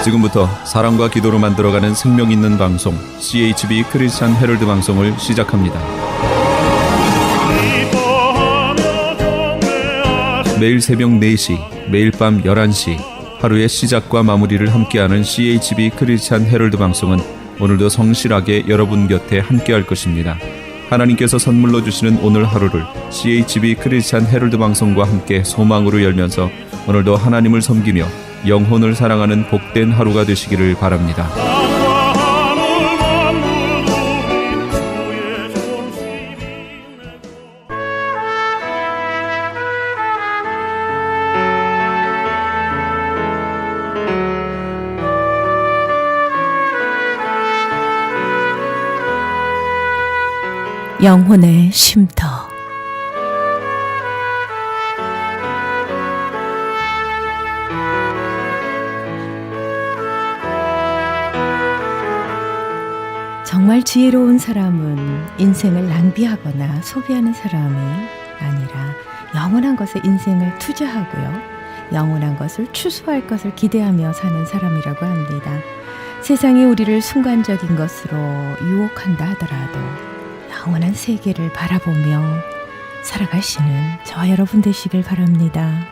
지금부터 사랑과 기도로 만들어가는 생명 있는 방송 CHB 크리스찬 헤럴드 방송을 시작합니다. 매일 새벽 4시, 매일 밤 11시 하루의 시작과 마무리를 함께하는 CHB 크리스찬 헤럴드 방송은 오늘도 성실하게 여러분 곁에 함께할 것입니다. 하나님께서 선물로 주시는 오늘 하루를 CHB 크리스찬 헤럴드 방송과 함께 소망으로 열면서 오늘도 하나님을 섬기며 영혼을 사랑하는 복된 하루가 되시기를 바랍니다. 영혼의 쉼터. 정말 지혜로운 사람은 인생을 낭비하거나 소비하는 사람이 아니라 영원한 것에 인생을 투자하고요, 영원한 것을 추수할 것을 기대하며 사는 사람이라고 합니다. 세상이 우리를 순간적인 것으로 유혹한다 하더라도 영원한 세계를 바라보며 살아가시는 저와 여러분 되시길 바랍니다.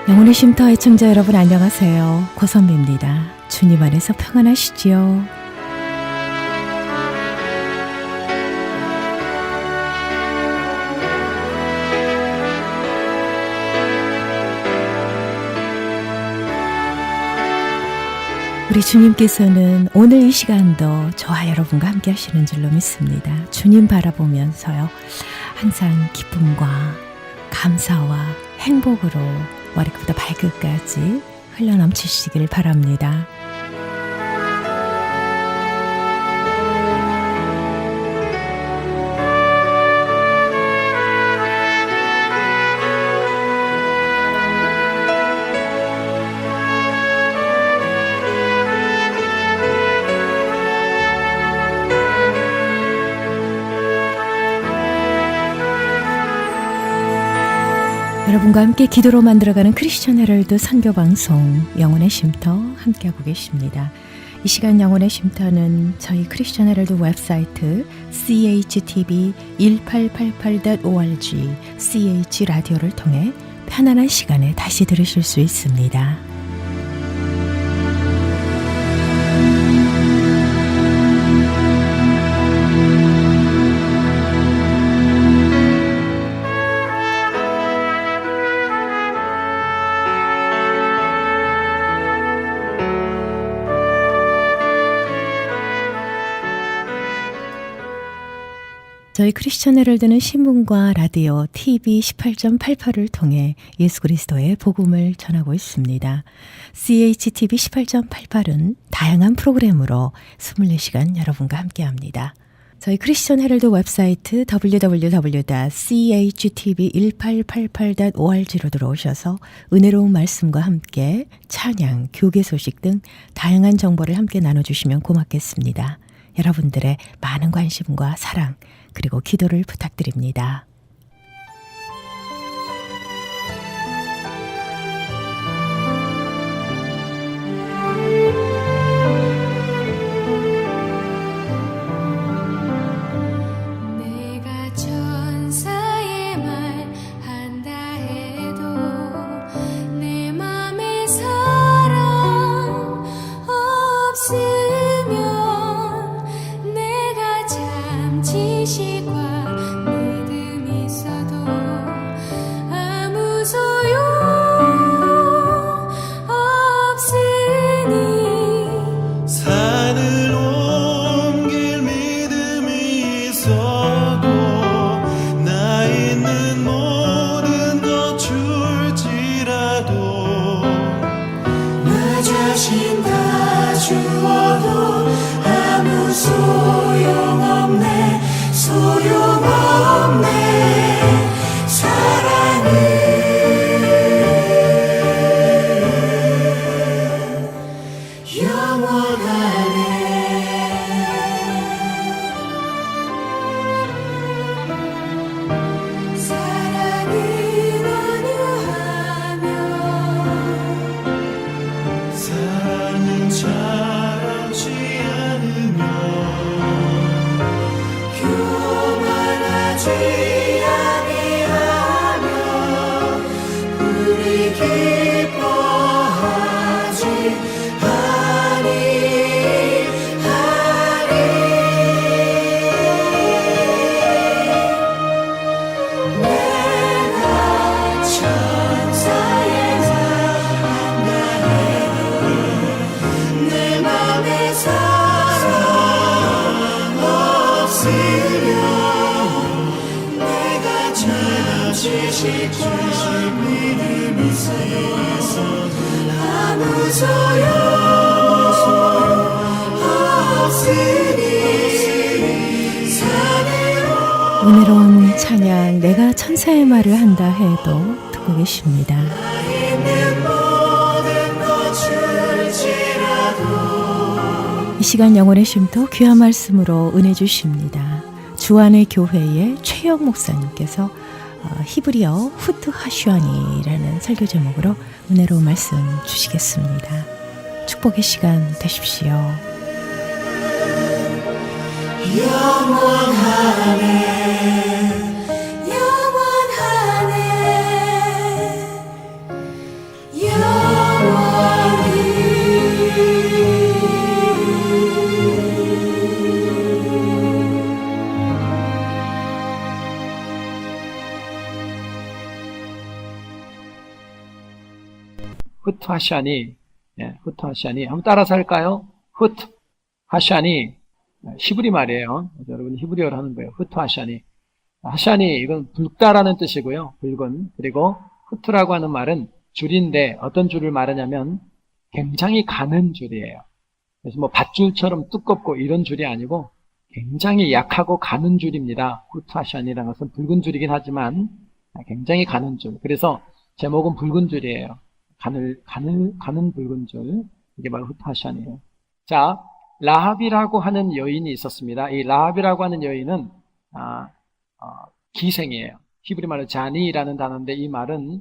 영혼의 쉼터 애청자 여러분 안녕하세요. 고선미입니다. 주님 안에서 평안하시지요? 우리 주님께서는 오늘 이 시간도 저와 여러분과 함께 하시는 줄로 믿습니다. 주님 바라보면서요, 항상 기쁨과 감사와 행복으로 머리부터 발끝까지 흘러넘치시기를 바랍니다. 여러분과 함께 기도로 만들어가는 크리스천 헤럴드 선교방송 영혼의 쉼터 함께하고 계십니다. 이 시간 영혼의 쉼터는 저희 크리스천 헤럴드 웹사이트 CHTV1888.org CH라디오를 통해 편안한 시간에 다시 들으실 수 있습니다. 저희 크리스천 헤럴드는 신문과 라디오, TV 18.88을 통해 예수 그리스도의 복음을 전하고 있습니다. CHTV 18.88은 다양한 프로그램으로 24시간 여러분과 함께합니다. 저희 크리스천 헤럴드 웹사이트 www.CHTV1888.org로 들어오셔서 은혜로운 말씀과 함께 찬양, 교계 소식 등 다양한 정보를 함께 나눠주시면 고맙겠습니다. 여러분들의 많은 관심과 사랑 그리고 기도를 부탁드립니다. 내가 천사의 말 한다 해도 내 맘에 사랑 없으면 내가 참 지식과 믿음이 아무 소용없으니 산으로 은혜로운 찬양 내가 천사의 말을 한다 해도 듣고 계십니다. 있는 모든 것 줄지라도 이 시간 영혼의 쉼터 귀한 말씀으로 은혜 주십니다. 주안의 교회의 최영 목사님께서 히브리어 후트 하슈아니라는 설교 제목으로 은혜로운 말씀 주시겠습니다. 축복의 시간 되십시오. 영원하네 후트 하샤니, 후트 하샤니. 한번 따라서 할까요? 후트 하샤니. 히브리 말이에요. 여러분 히브리어를 하는 거예요. 후트 하샤니. 하샤니, 이건 붉다라는 뜻이고요. 붉은. 그리고 후트라고 하는 말은 줄인데 어떤 줄을 말하냐면 굉장히 가는 줄이에요. 그래서 뭐 밧줄처럼 두껍고 이런 줄이 아니고 굉장히 약하고 가는 줄입니다. 후트 하샤니라는 것은 붉은 줄이긴 하지만 굉장히 가는 줄. 그래서 제목은 붉은 줄이에요. 가는 붉은 줄. 이게 바로 후트 하샤니예요. 자, 라합이라고 하는 여인이 있었습니다. 이 라합이라고 하는 여인은 기생이에요. 히브리 말로 자니라는 단어인데 이 말은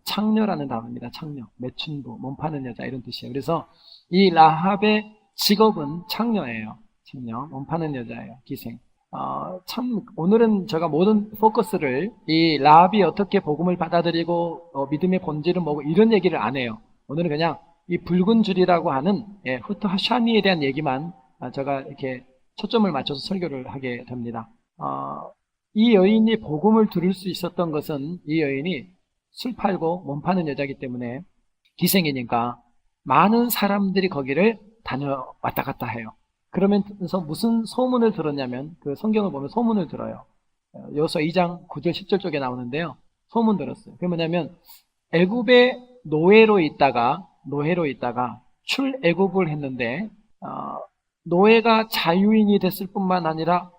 창녀라는 단어입니다. 창녀, 매춘부, 몸 파는 여자 이런 뜻이에요. 그래서 이 라합의 직업은 창녀예요. 창녀, 몸 파는 여자예요. 기생. 참 오늘은 제가 모든 포커스를 이 라합이 어떻게 복음을 받아들이고 믿음의 본질은 뭐고 이런 얘기를 안 해요. 오늘은 그냥 이 붉은 줄이라고 하는 후트 하샤니에 대한 얘기만 제가 이렇게 초점을 맞춰서 설교를 하게 됩니다. 이 여인이 복음을 들을 수 있었던 것은 이 여인이 술 팔고 몸 파는 여자이기 때문에 기생이니까 많은 사람들이 거기를 왔다 갔다 해요. 그러면서 무슨 소문을 들었냐면 그 성경을 보면 소문을 들어요. 여호수아 2장 9절 10절 쪽에 나오는데요. 소문 들었어요. 그게 뭐냐면 애굽의 노예로 있다가 출애굽을 했는데 노예가 자유인이 됐을 뿐만 아니라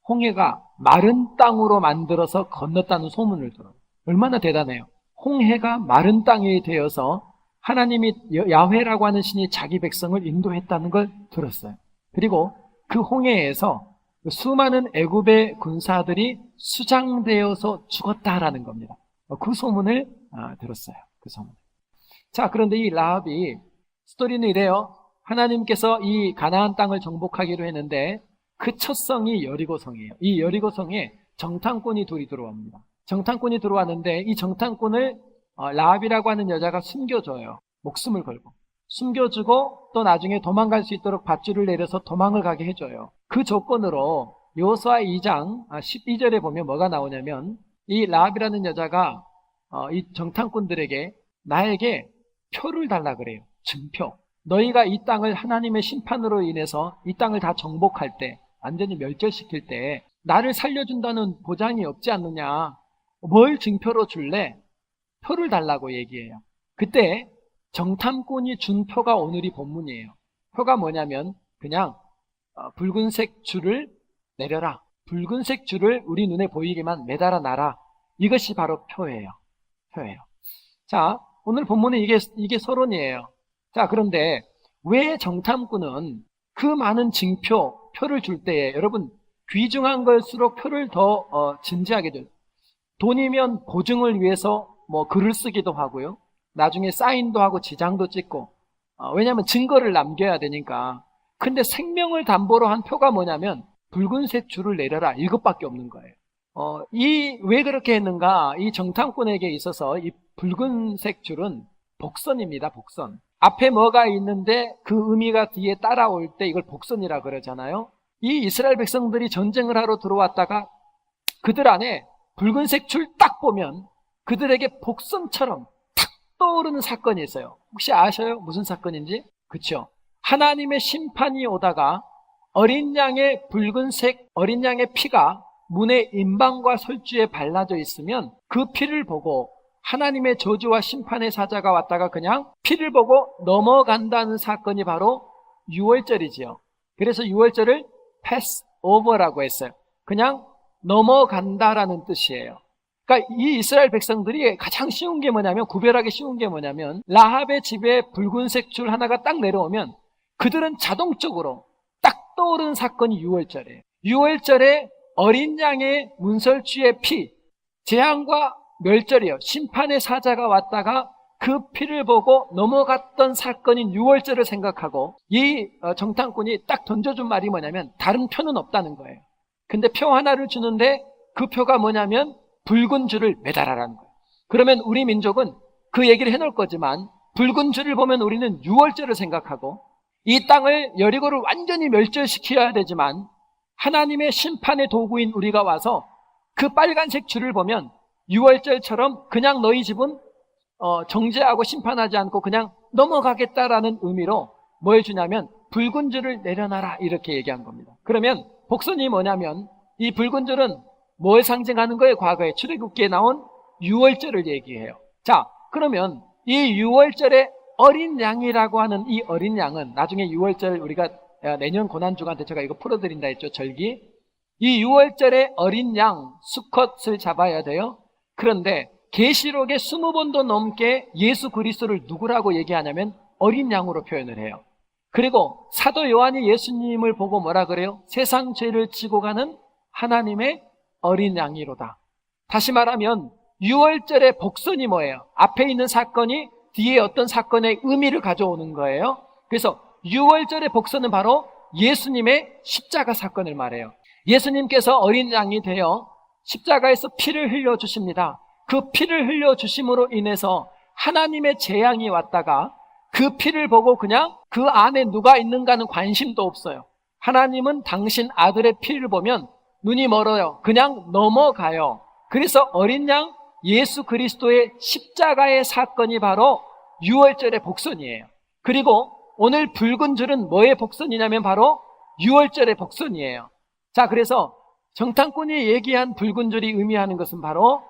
홍해가 마른 땅으로 만들어서 건넜다는 소문을 들어요. 얼마나 대단해요. 홍해가 마른 땅이 되어서 하나님이 야훼라고 하는 신이 자기 백성을 인도했다는 걸 들었어요. 그리고 그 홍해에서 수많은 애굽의 군사들이 수장되어서 죽었다라는 겁니다. 그 소문을 들었어요. 그 소문. 자, 그런데 이 라합이 스토리는 이래요. 하나님께서 이 가나안 땅을 정복하기로 했는데 그 첫 성이 여리고성이에요. 이 여리고성에 정탐꾼이 둘이 들어옵니다. 정탐꾼이 들어왔는데 이 정탐꾼을 라합이라고 하는 여자가 숨겨줘요. 목숨을 걸고 숨겨주고 또 나중에 도망갈 수 있도록 밧줄을 내려서 도망을 가게 해줘요. 그 조건으로 여호수아 2장 12절에 보면 뭐가 나오냐면 이 라합이라는 여자가 이 정탐꾼들에게 나에게 표를 달라 그래요. 증표. 너희가 이 땅을 하나님의 심판으로 인해서 이 땅을 다 정복할 때 완전히 멸절시킬 때 나를 살려준다는 보장이 없지 않느냐. 뭘 증표로 줄래? 표를 달라고 얘기해요. 그때 정탐꾼이 준 표가 오늘이 본문이에요. 표가 뭐냐면 그냥 붉은색 줄을 내려라. 붉은색 줄을 우리 눈에 보이게만 매달아 놔라. 이것이 바로 표예요. 자, 오늘 본문은 이게 서론이에요. 자, 그런데 왜 정탐꾼은 그 많은 표를 줄 때에 여러분 귀중한 걸수록 표를 더 진지하게 돼요. 돈이면 보증을 위해서 뭐 글을 쓰기도 하고요. 나중에 사인도 하고 지장도 찍고 왜냐하면 증거를 남겨야 되니까. 근데 생명을 담보로 한 표가 뭐냐면 붉은색 줄을 내려라. 이것밖에 없는 거예요. 왜 그렇게 했는가? 이 정탐꾼에게 있어서 이 붉은색 줄은 복선입니다. 복선. 앞에 뭐가 있는데 그 의미가 뒤에 따라올 때 이걸 복선이라 그러잖아요. 이 이스라엘 백성들이 전쟁을 하러 들어왔다가 그들 안에 붉은색 줄 딱 보면 그들에게 복선처럼 탁 떠오르는 사건이 있어요. 혹시 아셔요? 무슨 사건인지? 그렇죠? 하나님의 심판이 오다가 어린 양의 붉은색 어린 양의 피가 문의 임방과 솔주에 발라져 있으면 그 피를 보고 하나님의 저주와 심판의 사자가 왔다가 그냥 피를 보고 넘어간다는 사건이 바로 유월절이지요. 그래서 유월절을 패스오버라고 했어요. 그냥 넘어간다라는 뜻이에요. 그러니까 이 이스라엘 백성들이 가장 쉬운 게 뭐냐면, 구별하기 쉬운 게 뭐냐면, 라합의 집에 붉은색 줄 하나가 딱 내려오면 그들은 자동적으로 딱 떠오르는 사건이 유월절이에요. 유월절에 어린 양의 문설주의 피, 재앙과 멸절이요, 심판의 사자가 왔다가 그 피를 보고 넘어갔던 사건인 유월절을 생각하고, 이 정탐꾼이 딱 던져준 말이 뭐냐면 다른 표는 없다는 거예요. 근데 표 하나를 주는데 그 표가 뭐냐면 붉은 줄을 매달아라는 거예요. 그러면 우리 민족은 그 얘기를 해놓을 거지만, 붉은 줄을 보면 우리는 유월절을 생각하고, 이 땅을, 여리고를 완전히 멸절시켜야 되지만 하나님의 심판의 도구인 우리가 와서 그 빨간색 줄을 보면 유월절처럼 그냥 너희 집은 정죄하고 심판하지 않고 그냥 넘어가겠다라는 의미로 뭘 주냐면 붉은 줄을 내려놔라, 이렇게 얘기한 겁니다. 그러면 복선이 뭐냐면, 이 붉은 줄은 뭘 상징하는 거예요? 과거에 출애굽기에 나온 유월절을 얘기해요. 자, 그러면 이 유월절의 어린 양이라고 하는 이 어린 양은, 나중에 유월절 우리가 내년 고난주간 때 제가 이거 풀어드린다 했죠, 절기. 이 유월절의 어린 양 수컷을 잡아야 돼요. 그런데 계시록에 20번도 넘게 예수 그리스도를 누구라고 얘기하냐면 어린 양으로 표현을 해요. 그리고 사도 요한이 예수님을 보고 뭐라 그래요? 세상 죄를 지고 가는 하나님의 어린 양이로다. 다시 말하면 유월절의 복선이 뭐예요? 앞에 있는 사건이 뒤에 어떤 사건의 의미를 가져오는 거예요. 그래서 유월절의 복선은 바로 예수님의 십자가 사건을 말해요. 예수님께서 어린 양이 되어 십자가에서 피를 흘려주십니다. 그 피를 흘려주심으로 인해서 하나님의 재앙이 왔다가 그 피를 보고 그냥 그 안에 누가 있는가는 관심도 없어요. 하나님은 당신 아들의 피를 보면 눈이 멀어요. 그냥 넘어가요. 그래서 어린 양 예수 그리스도의 십자가의 사건이 바로 유월절의 복선이에요. 그리고 오늘 붉은 줄은 뭐의 복선이냐면 바로 유월절의 복선이에요. 자, 그래서 정탐꾼이 얘기한 붉은 줄이 의미하는 것은 바로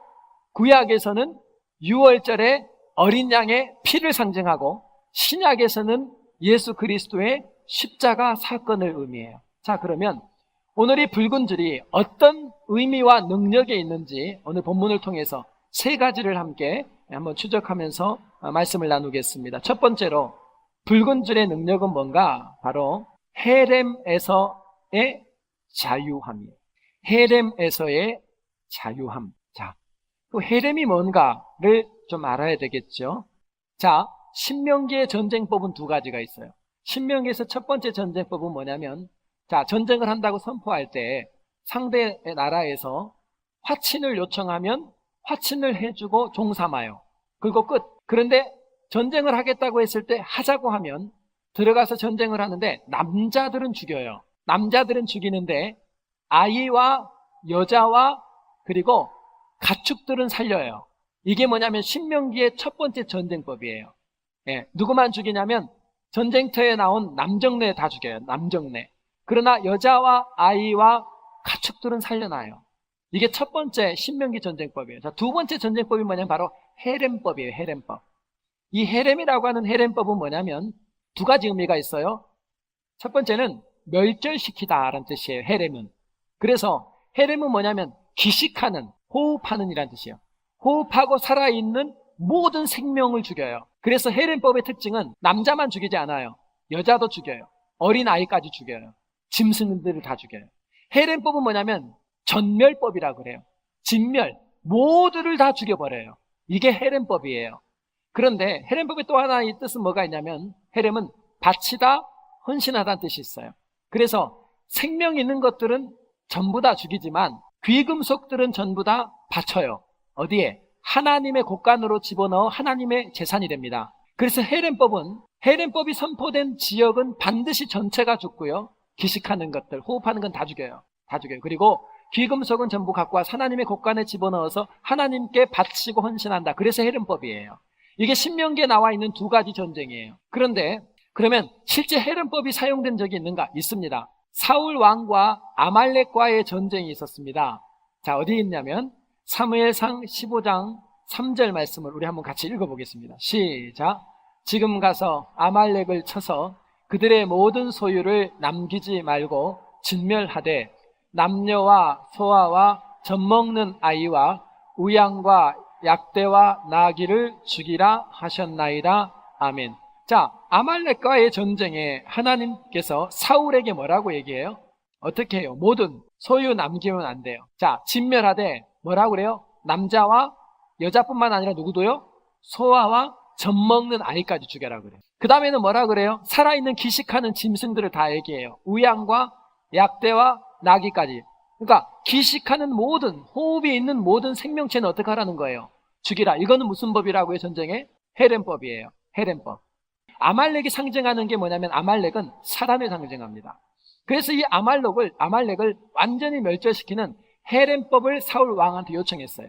구약에서는 유월절에 어린 양의 피를 상징하고, 신약에서는 예수 그리스도의 십자가 사건을 의미해요. 자, 그러면 오늘 이 붉은 줄이 어떤 의미와 능력이 있는지 오늘 본문을 통해서 세 가지를 함께 한번 추적하면서 말씀을 나누겠습니다. 첫 번째로 붉은 줄의 능력은 뭔가? 바로 헤렘에서의 자유함이에요. 헤렘에서의 자유함. 자, 그 헤렘이 뭔가를 좀 알아야 되겠죠. 자, 신명기의 전쟁법은 두 가지가 있어요. 신명기에서 첫 번째 전쟁법은 뭐냐면, 자, 전쟁을 한다고 선포할 때 상대 나라에서 화친을 요청하면 화친을 해주고 종삼아요. 그리고 끝. 그런데 전쟁을 하겠다고 했을 때, 하자고 하면 들어가서 전쟁을 하는데 남자들은 죽여요. 남자들은 죽이는데 아이와 여자와 그리고 가축들은 살려요. 이게 뭐냐면 신명기의 첫 번째 전쟁법이에요. 예, 누구만 죽이냐면 전쟁터에 나온 남정네 다 죽여요. 남정네. 그러나 여자와 아이와 가축들은 살려놔요. 이게 첫 번째 신명기 전쟁법이에요. 자, 두 번째 전쟁법이 뭐냐면 바로 헤렘법이에요. 헤렘법. 이 헤렘이라고 하는 헤렘법은 뭐냐면 두 가지 의미가 있어요. 첫 번째는 멸절시키다라는 뜻이에요. 헤렘은. 그래서 헤렘은 뭐냐면 기식하는, 호흡하는 이라는 뜻이에요. 호흡하고 살아있는 모든 생명을 죽여요. 그래서 헤렘법의 특징은 남자만 죽이지 않아요. 여자도 죽여요. 어린아이까지 죽여요. 짐승들을 다 죽여요. 헤렘법은 뭐냐면 전멸법이라고 그래요. 진멸, 모두를 다 죽여버려요. 이게 헤렘법이에요. 그런데 헤렘법의 또 하나의 뜻은 뭐가 있냐면, 헤렘은 바치다, 헌신하다는 뜻이 있어요. 그래서 생명 있는 것들은 전부 다 죽이지만 귀금속들은 전부 다 바쳐요. 어디에? 하나님의 곳간으로 집어넣어 하나님의 재산이 됩니다. 그래서 헤렘법이 선포된 지역은 반드시 전체가 죽고요. 기식하는 것들, 호흡하는 건 다 죽여요. 다 죽여요. 그리고 귀금속은 전부 갖고 와서 하나님의 곳간에 집어넣어서 하나님께 바치고 헌신한다. 그래서 헤렘법이에요. 이게 신명기에 나와 있는 두 가지 전쟁이에요. 그런데 그러면 실제 헤렘법이 사용된 적이 있는가? 있습니다. 사울 왕과 아말렉과의 전쟁이 있었습니다. 자, 어디 있냐면 사무엘상 15장 3절 말씀을 우리 한번 같이 읽어보겠습니다. 시작. 지금 가서 아말렉을 쳐서 그들의 모든 소유를 남기지 말고 진멸하되 남녀와 소아와 젖먹는 아이와 우양과 약대와 나귀를 죽이라 하셨나이다. 아멘. 자, 아말렉과의 전쟁에 하나님께서 사울에게 뭐라고 얘기해요? 어떻게 해요? 모든 소유 남기면 안 돼요. 자, 진멸하되 뭐라고 그래요? 남자와 여자뿐만 아니라 누구도요? 소아와 젖먹는 아이까지 죽여라 그래요. 그 다음에는 뭐라 그래요? 살아있는 기식하는 짐승들을 다 얘기해요. 우양과 약대와 나귀까지. 그러니까 기식하는 모든, 호흡이 있는 모든 생명체는 어떻게 하라는 거예요? 죽이라. 이거는 무슨 법이라고요? 전쟁에? 헤렘법이에요. 헤렘법. 아말렉이 상징하는 게 뭐냐면 아말렉은 사단을 상징합니다. 그래서 이 아말렉을 완전히 멸절시키는 헤렘법을 사울 왕한테 요청했어요.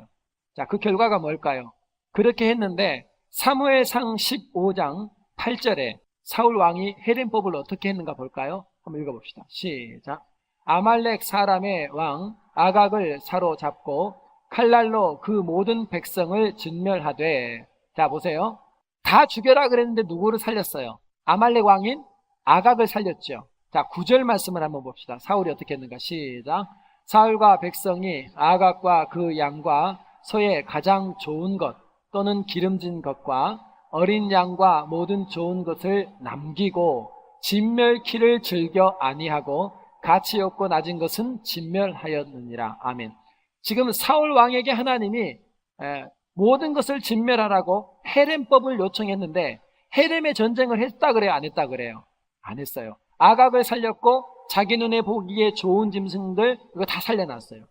자, 그 결과가 뭘까요? 그렇게 했는데 사무엘상 15장 8절에 사울 왕이 헤렘법을 어떻게 했는가 볼까요? 한번 읽어봅시다. 시작. 아말렉 사람의 왕 아각을 사로잡고 칼날로 그 모든 백성을 진멸하되. 자, 보세요. 다 죽여라 그랬는데 누구를 살렸어요? 아말렉 왕인 아각을 살렸죠. 자, 9절 말씀을 한번 봅시다. 사울이 어떻게 했는가? 시작. 사울과 백성이 아각과 그 양과 소의 가장 좋은 것 또는 기름진 것과 어린 양과 모든 좋은 것을 남기고 진멸키를 즐겨 아니하고 가치 없고 낮은 것은 진멸하였느니라. 아멘. 지금 사울 왕에게 하나님이 모든 것을 진멸하라고 헤렘법을 요청했는데 헤렘의 전쟁을 했다 그래요? 안 했다 그래요? 안 했어요. 아각을 살렸고 자기 눈에 보기에 좋은 짐승들 이거 다 살려놨어요.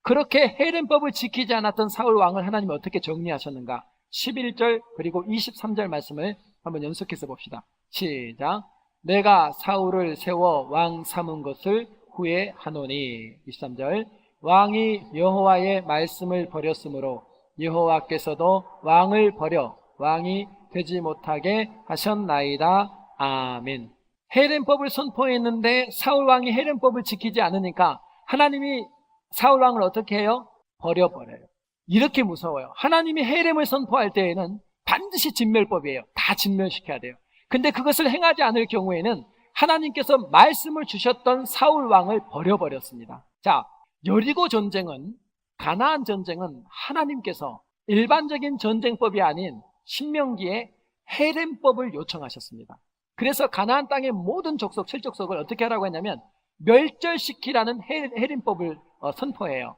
그렇게 헤렘법을 지키지 않았던 사울 왕을 하나님이 어떻게 정리하셨는가? 11절 그리고 23절 말씀을 한번 연속해서 봅시다. 시작. 내가 사울을 세워 왕 삼은 것을 후회하노니. 23절. 왕이 여호와의 말씀을 버렸으므로 여호와께서도 왕을 버려 왕이 되지 못하게 하셨나이다. 아멘. 헤렘법을 선포했는데 사울 왕이 헤렘법을 지키지 않으니까 하나님이 사울 왕을 어떻게 해요? 버려버려요. 이렇게 무서워요. 하나님이 헤렘을 선포할 때에는 반드시 진멸법이에요. 다 진멸시켜야 돼요. 근데 그것을 행하지 않을 경우에는 하나님께서 말씀을 주셨던 사울 왕을 버려버렸습니다. 자, 여리고 전쟁은, 가나안 전쟁은 하나님께서 일반적인 전쟁법이 아닌 신명기에 헤렘법을 요청하셨습니다. 그래서 가나안 땅의 모든 족속, 7족속을 어떻게 하라고 했냐면 멸절시키라는 헤렘법을 선포해요.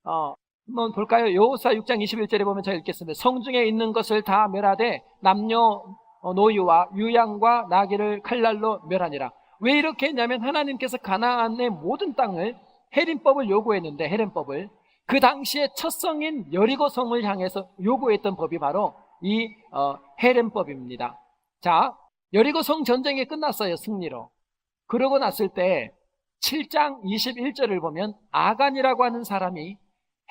한번 볼까요? 여호수아 6장 21절에 보면 제가 읽겠습니다. 성중에 있는 것을 다 멸하되 남녀 노유와 유양과 나귀를 칼날로 멸하니라. 왜 이렇게 했냐면 하나님께서 가나안의 모든 땅을 헤림법을 요구했는데 헤렘법을 그 당시에 첫 성인 여리고 성을 향해서 요구했던 법이 바로 이 헤렘법입니다. 자, 여리고 성 전쟁이 끝났어요. 승리로. 그러고 났을 때 7장 21절을 보면 아간이라고 하는 사람이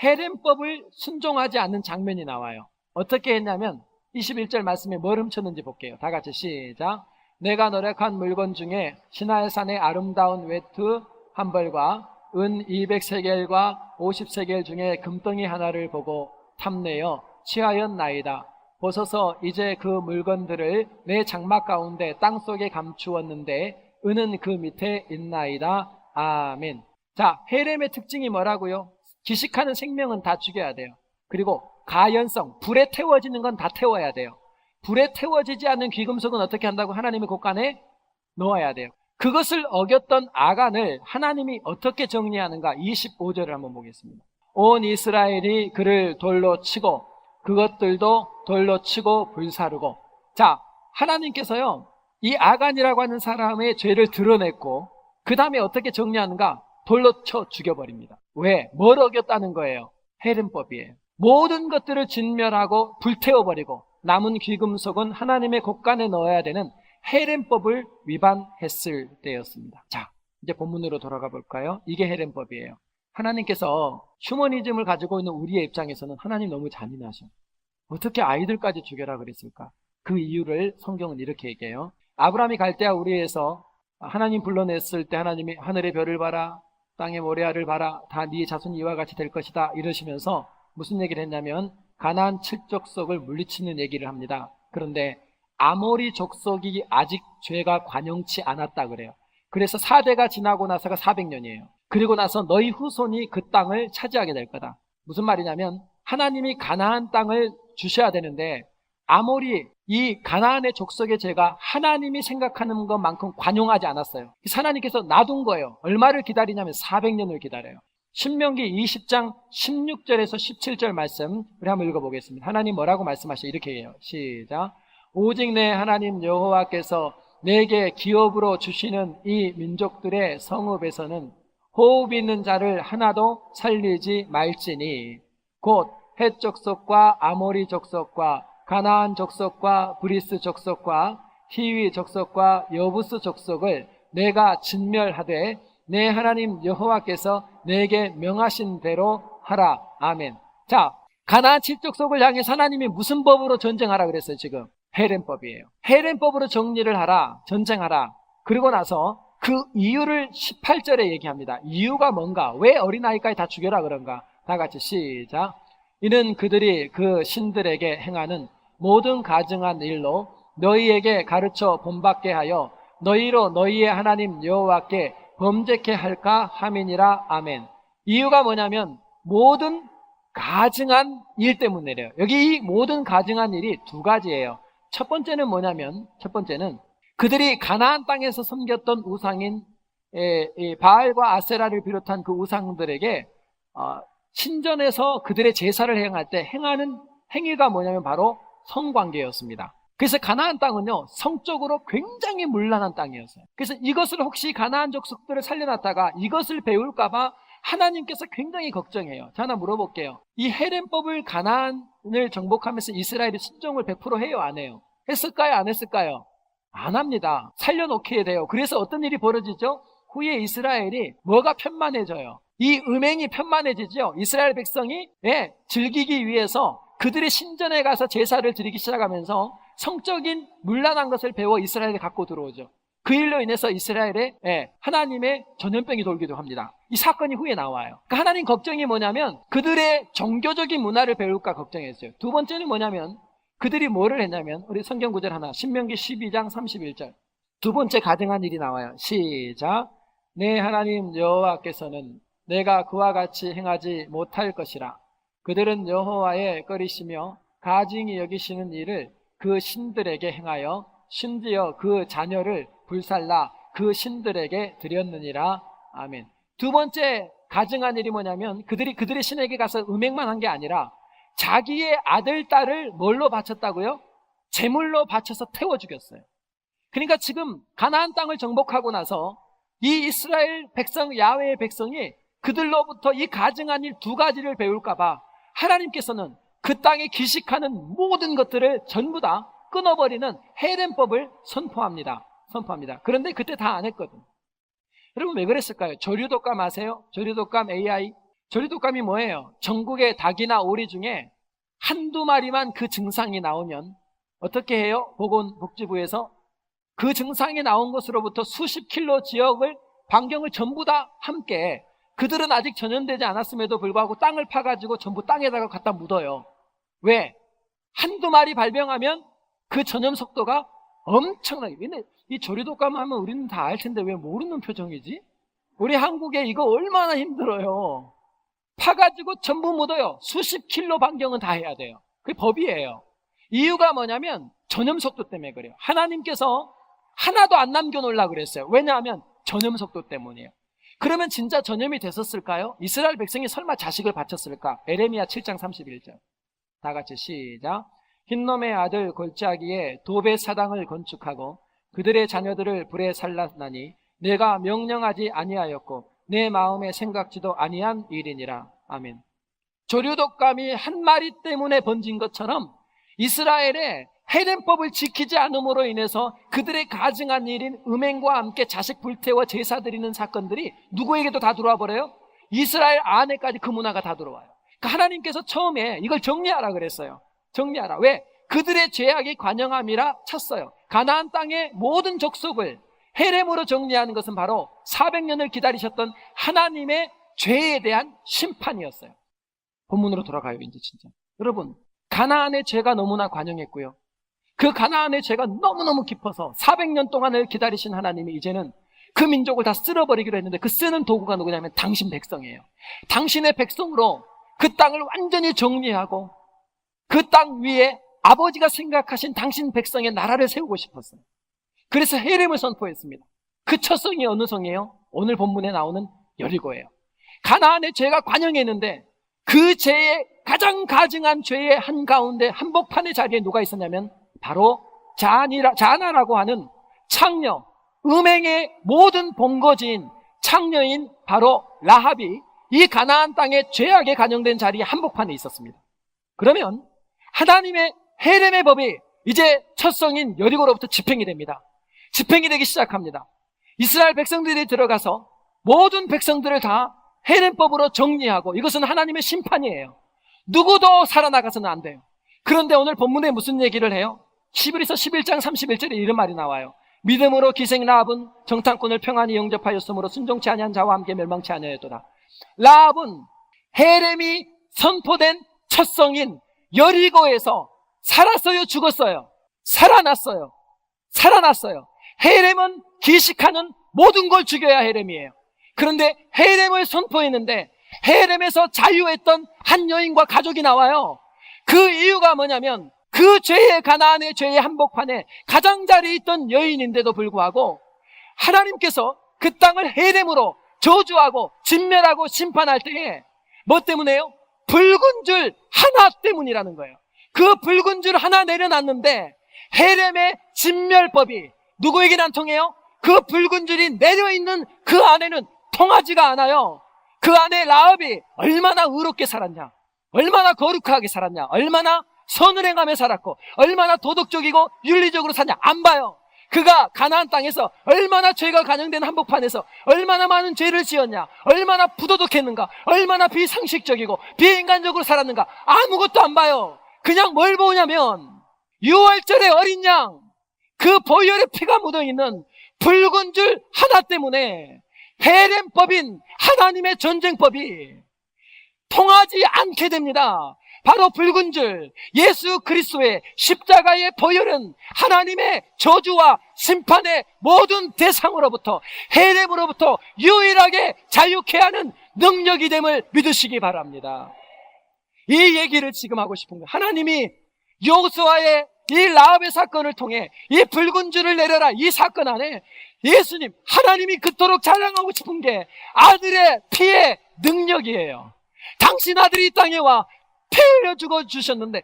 헤렘법을 순종하지 않는 장면이 나와요. 어떻게 했냐면 21절 말씀에 뭘 훔쳤는지 볼게요. 다 같이 시작. 내가 노력한 물건 중에 시나이산의 아름다운 외투 한 벌과 은 200세겔과 50세겔 중에 금덩이 하나를 보고 탐내어 취하였나이다. 보소서 이제 그 물건들을 내 장막 가운데 땅속에 감추었는데 은은 그 밑에 있나이다. 아멘. 자, 헤렘의 특징이 뭐라고요? 기식하는 생명은 다 죽여야 돼요. 그리고 가연성, 불에 태워지는 건 다 태워야 돼요. 불에 태워지지 않는 귀금속은 어떻게 한다고? 하나님의 곳간에 넣어야 돼요. 그것을 어겼던 아간을 하나님이 어떻게 정리하는가? 25절을 한번 보겠습니다. 온 이스라엘이 그를 돌로 치고 그것들도 돌로 치고 불사르고. 자, 하나님께서요 이 아간이라고 하는 사람의 죄를 드러냈고 그 다음에 어떻게 정리하는가? 돌로 쳐 죽여버립니다. 왜? 뭘 어겼다는 거예요? 헤렘법이에요. 모든 것들을 진멸하고 불태워버리고 남은 귀금속은 하나님의 곳간에 넣어야 되는 헤렘법을 위반했을 때였습니다. 자, 이제 본문으로 돌아가 볼까요? 이게 헤렘법이에요. 하나님께서 휴머니즘을 가지고 있는 우리의 입장에서는 하나님 너무 잔인하셔. 어떻게 아이들까지 죽여라 그랬을까? 그 이유를 성경은 이렇게 얘기해요. 아브라함이 갈대아 우리에서 하나님 불러냈을 때 하나님이 하늘의 별을 봐라, 땅의 모래알을 봐라. 다 네 자손이 이와 같이 될 것이다. 이러시면서 무슨 얘기를 했냐면 가나안 7족속을 물리치는 얘기를 합니다. 그런데 아모리 족속이 아직 죄가 관영치 않았다 그래요. 그래서 4대가 지나고 나서가 400년이에요. 그리고 나서 너희 후손이 그 땅을 차지하게 될 거다. 무슨 말이냐면 하나님이 가나안 땅을 주셔야 되는데 아모리 이 가나안의 족속의 죄가 하나님이 생각하는 것만큼 관용하지 않았어요. 그래서 하나님께서 놔둔 거예요. 얼마를 기다리냐면 400년을 기다려요. 신명기 20장 16절에서 17절 말씀 우리 한번 읽어보겠습니다. 하나님 뭐라고 말씀하셔? 이렇게 해요. 시작. 오직 내 하나님 여호와께서 내게 기업으로 주시는 이 민족들의 성읍에서는 호흡 있는 자를 하나도 살리지 말지니 곧 헷 족속과 아모리 족속과 가나안 족속과 브리스 족속과 히위 족속과 여부스 족속을 내가 진멸하되 내 하나님 여호와께서 내게 명하신 대로 하라. 아멘. 자, 가나안 7족속을 향해서 하나님이 무슨 법으로 전쟁하라 그랬어요? 지금 헤렘법이에요. 헤렘법으로 정리를 하라, 전쟁하라. 그리고 나서 그 이유를 18절에 얘기합니다. 이유가 뭔가? 왜 어린아이까지 다 죽여라 그런가? 다 같이 시작. 이는 그들이 그 신들에게 행하는 모든 가증한 일로 너희에게 가르쳐 본받게 하여 너희로 너희의 하나님 여호와께 범죄케 할까 함이니라. 아멘. 이유가 뭐냐면 모든 가증한 일 때문이래요. 여기 이 모든 가증한 일이 두 가지예요. 첫 번째는 뭐냐면 첫 번째는 그들이 가나안 땅에서 섬겼던 우상인 바알과 아세라를 비롯한 그 우상들에게 신전에서 그들의 제사를 행할 때 행하는 행위가 뭐냐면 바로 성관계였습니다. 그래서 가나안 땅은요 성적으로 굉장히 문란한 땅이었어요. 그래서 이것을 혹시 가나안 족속들을 살려놨다가 이것을 배울까봐 하나님께서 굉장히 걱정해요. 자, 하나 물어볼게요. 이 헤렘법을 가나안을 정복하면서 이스라엘이 순종을 100% 해요, 안 해요? 했을까요, 안 했을까요? 안 합니다. 살려놓게 돼요. 그래서 어떤 일이 벌어지죠? 후에 이스라엘이 뭐가 편만해져요? 이 음행이 편만해지죠. 이스라엘 백성이 즐기기 위해서 그들의 신전에 가서 제사를 드리기 시작하면서 성적인 문란한 것을 배워 이스라엘에 갖고 들어오죠. 그 일로 인해서 이스라엘에 하나님의 전염병이 돌기도 합니다. 이 사건이 후에 나와요. 그러니까 하나님 걱정이 뭐냐면 그들의 종교적인 문화를 배울까 걱정했어요. 두 번째는 뭐냐면 그들이 뭐를 했냐면 우리 성경 구절 하나 신명기 12장 31절 두 번째 가증한 일이 나와요. 시작. 내 하나님 여호와께서는 내가 그와 같이 행하지 못할 것이라. 그들은 여호와의 꺼리시며 가증히 여기시는 일을 그 신들에게 행하여 심지어 그 자녀를 불살라 그 신들에게 드렸느니라. 아멘. 두 번째 가증한 일이 뭐냐면 그들의 신에게 가서 음행만 한 게 아니라 자기의 아들, 딸을 뭘로 바쳤다고요? 제물로 바쳐서 태워 죽였어요. 그러니까 지금 가나안 땅을 정복하고 나서 이 이스라엘 백성, 야훼의 백성이 그들로부터 이 가증한 일 두 가지를 배울까봐 하나님께서는 그 땅에 기식하는 모든 것들을 전부 다 끊어버리는 헤렘법을 선포합니다. 그런데 그때 다 안 했거든. 여러분 왜 그랬을까요? 조류독감 아세요? 조류독감 AI. 조류독감이 뭐예요? 전국의 닭이나 오리 중에 한두 마리만 그 증상이 나오면 어떻게 해요? 보건복지부에서 그 증상이 나온 것으로부터 수십 킬로 지역을 반경을 전부 다 함께 그들은 아직 전염되지 않았음에도 불구하고 땅을 파가지고 전부 땅에다가 갖다 묻어요. 왜? 한두 마리 발병하면 그 전염 속도가 엄청나게. 근데 이 조류독감 하면 우리는 다 알 텐데 왜 모르는 표정이지? 우리 한국에 이거 얼마나 힘들어요. 파가지고 전부 묻어요. 수십 킬로 반경은 다 해야 돼요. 그게 법이에요. 이유가 뭐냐면 전염 속도 때문에 그래요. 하나님께서 하나도 안 남겨놓으려고 그랬어요. 왜냐하면 전염 속도 때문이에요. 그러면 진짜 전염이 됐었을까요? 이스라엘 백성이 설마 자식을 바쳤을까? 에레미야 7장 31절 다 같이 시작. 흰놈의 아들 골짜기에 도배 사당을 건축하고 그들의 자녀들을 불에 살랐나니 내가 명령하지 아니하였고 내 마음에 생각지도 아니한 일이니라. 아멘. 조류독감이 한 마리 때문에 번진 것처럼 이스라엘의 헤렘법을 지키지 않음으로 인해서 그들의 가증한 일인 음행과 함께 자식 불태워 제사 드리는 사건들이 누구에게도 다 들어와 버려요? 이스라엘 안에까지 그 문화가 다 들어와요. 그러니까 하나님께서 처음에 이걸 정리하라 그랬어요. 정리하라. 왜? 그들의 죄악이 관영함이라 쳤어요. 가나안 땅의 모든 족속을 헤렘으로 정리하는 것은 바로 400년을 기다리셨던 하나님의 죄에 대한 심판이었어요. 본문으로 돌아가요. 이제 진짜 여러분, 가나안의 죄가 너무나 관영했고요, 그 가나안의 죄가 너무너무 깊어서 400년 동안을 기다리신 하나님이 이제는 그 민족을 다 쓸어버리기로 했는데, 그 쓰는 도구가 누구냐면 당신 백성이에요. 당신의 백성으로 그 땅을 완전히 정리하고 그 땅 위에 아버지가 생각하신 당신 백성의 나라를 세우고 싶었어요. 그래서 헤렘을 선포했습니다. 그 첫 성이 어느 성이에요? 오늘 본문에 나오는 여리고예요. 가나안의 죄가 관영했는데 그 죄의 가장 가증한 죄의 한가운데 한복판의 자리에 누가 있었냐면 바로 자나라고 하는 창녀, 음행의 모든 본거지인 창녀인 바로 라합이 이 가나안 땅의 죄악에 관영된 자리에 한복판에 있었습니다. 그러면 하나님의 헤렘의 법이 이제 첫 성인 여리고로부터 집행이 됩니다. 집행이 되기 시작합니다. 이스라엘 백성들이 들어가서 모든 백성들을 다 헤렘법으로 정리하고, 이것은 하나님의 심판이에요. 누구도 살아나가서는 안 돼요. 그런데 오늘 본문에 무슨 얘기를 해요? 히브리서 11장 31절에 이런 말이 나와요. 믿음으로 기생 라합은 정탐꾼을 평안히 영접하였으므로 순종치 아니한 자와 함께 멸망치 아니하였도다. 라합은 헤렘이 선포된 첫 성인 여리고에서 살았어요, 죽었어요? 살아났어요. 헤렘은 기식하는 모든 걸 죽여야 헤렘이에요. 그런데 헤렘을 선포했는데 헤렘에서 자유했던 한 여인과 가족이 나와요. 그 이유가 뭐냐면 그 죄의, 가나안의 죄의 한복판에 가장자리에 있던 여인인데도 불구하고 하나님께서 그 땅을 헤렘으로 저주하고 진멸하고 심판할 때에 뭐 때문에요? 붉은 줄 하나 때문이라는 거예요. 그 붉은 줄 하나 내려놨는데 헤렘의 진멸법이 누구에게는 안 통해요? 그 붉은 줄이 내려있는 그 안에는 통하지가 않아요. 그 안에 라합이 얼마나 의롭게 살았냐, 얼마나 거룩하게 살았냐, 얼마나 선을 행하며 살았고 얼마나 도덕적이고 윤리적으로 사냐 안 봐요. 그가 가나안 땅에서 얼마나 죄가 관영된 한복판에서 얼마나 많은 죄를 지었냐, 얼마나 부도덕했는가, 얼마나 비상식적이고 비인간적으로 살았는가 아무것도 안 봐요. 그냥 뭘 보냐면 6월절의 어린 양, 그 보혈의 피가 묻어있는 붉은 줄 하나 때문에 헤렘법인 하나님의 전쟁법이 통하지 않게 됩니다. 바로 붉은 줄 예수 그리스도의 십자가의 보혈은 하나님의 저주와 심판의 모든 대상으로부터, 헤렘으로부터 유일하게 자유케 하는 능력이 됨을 믿으시기 바랍니다. 이 얘기를 지금 하고 싶은 거예요. 하나님이 여호수아의 이 라합의 사건을 통해 이 붉은 줄을 내려라, 이 사건 안에 예수님, 하나님이 그토록 자랑하고 싶은 게 아들의 피의 능력이에요. 당신 아들이 이 땅에 와 피 흘려 죽어주셨는데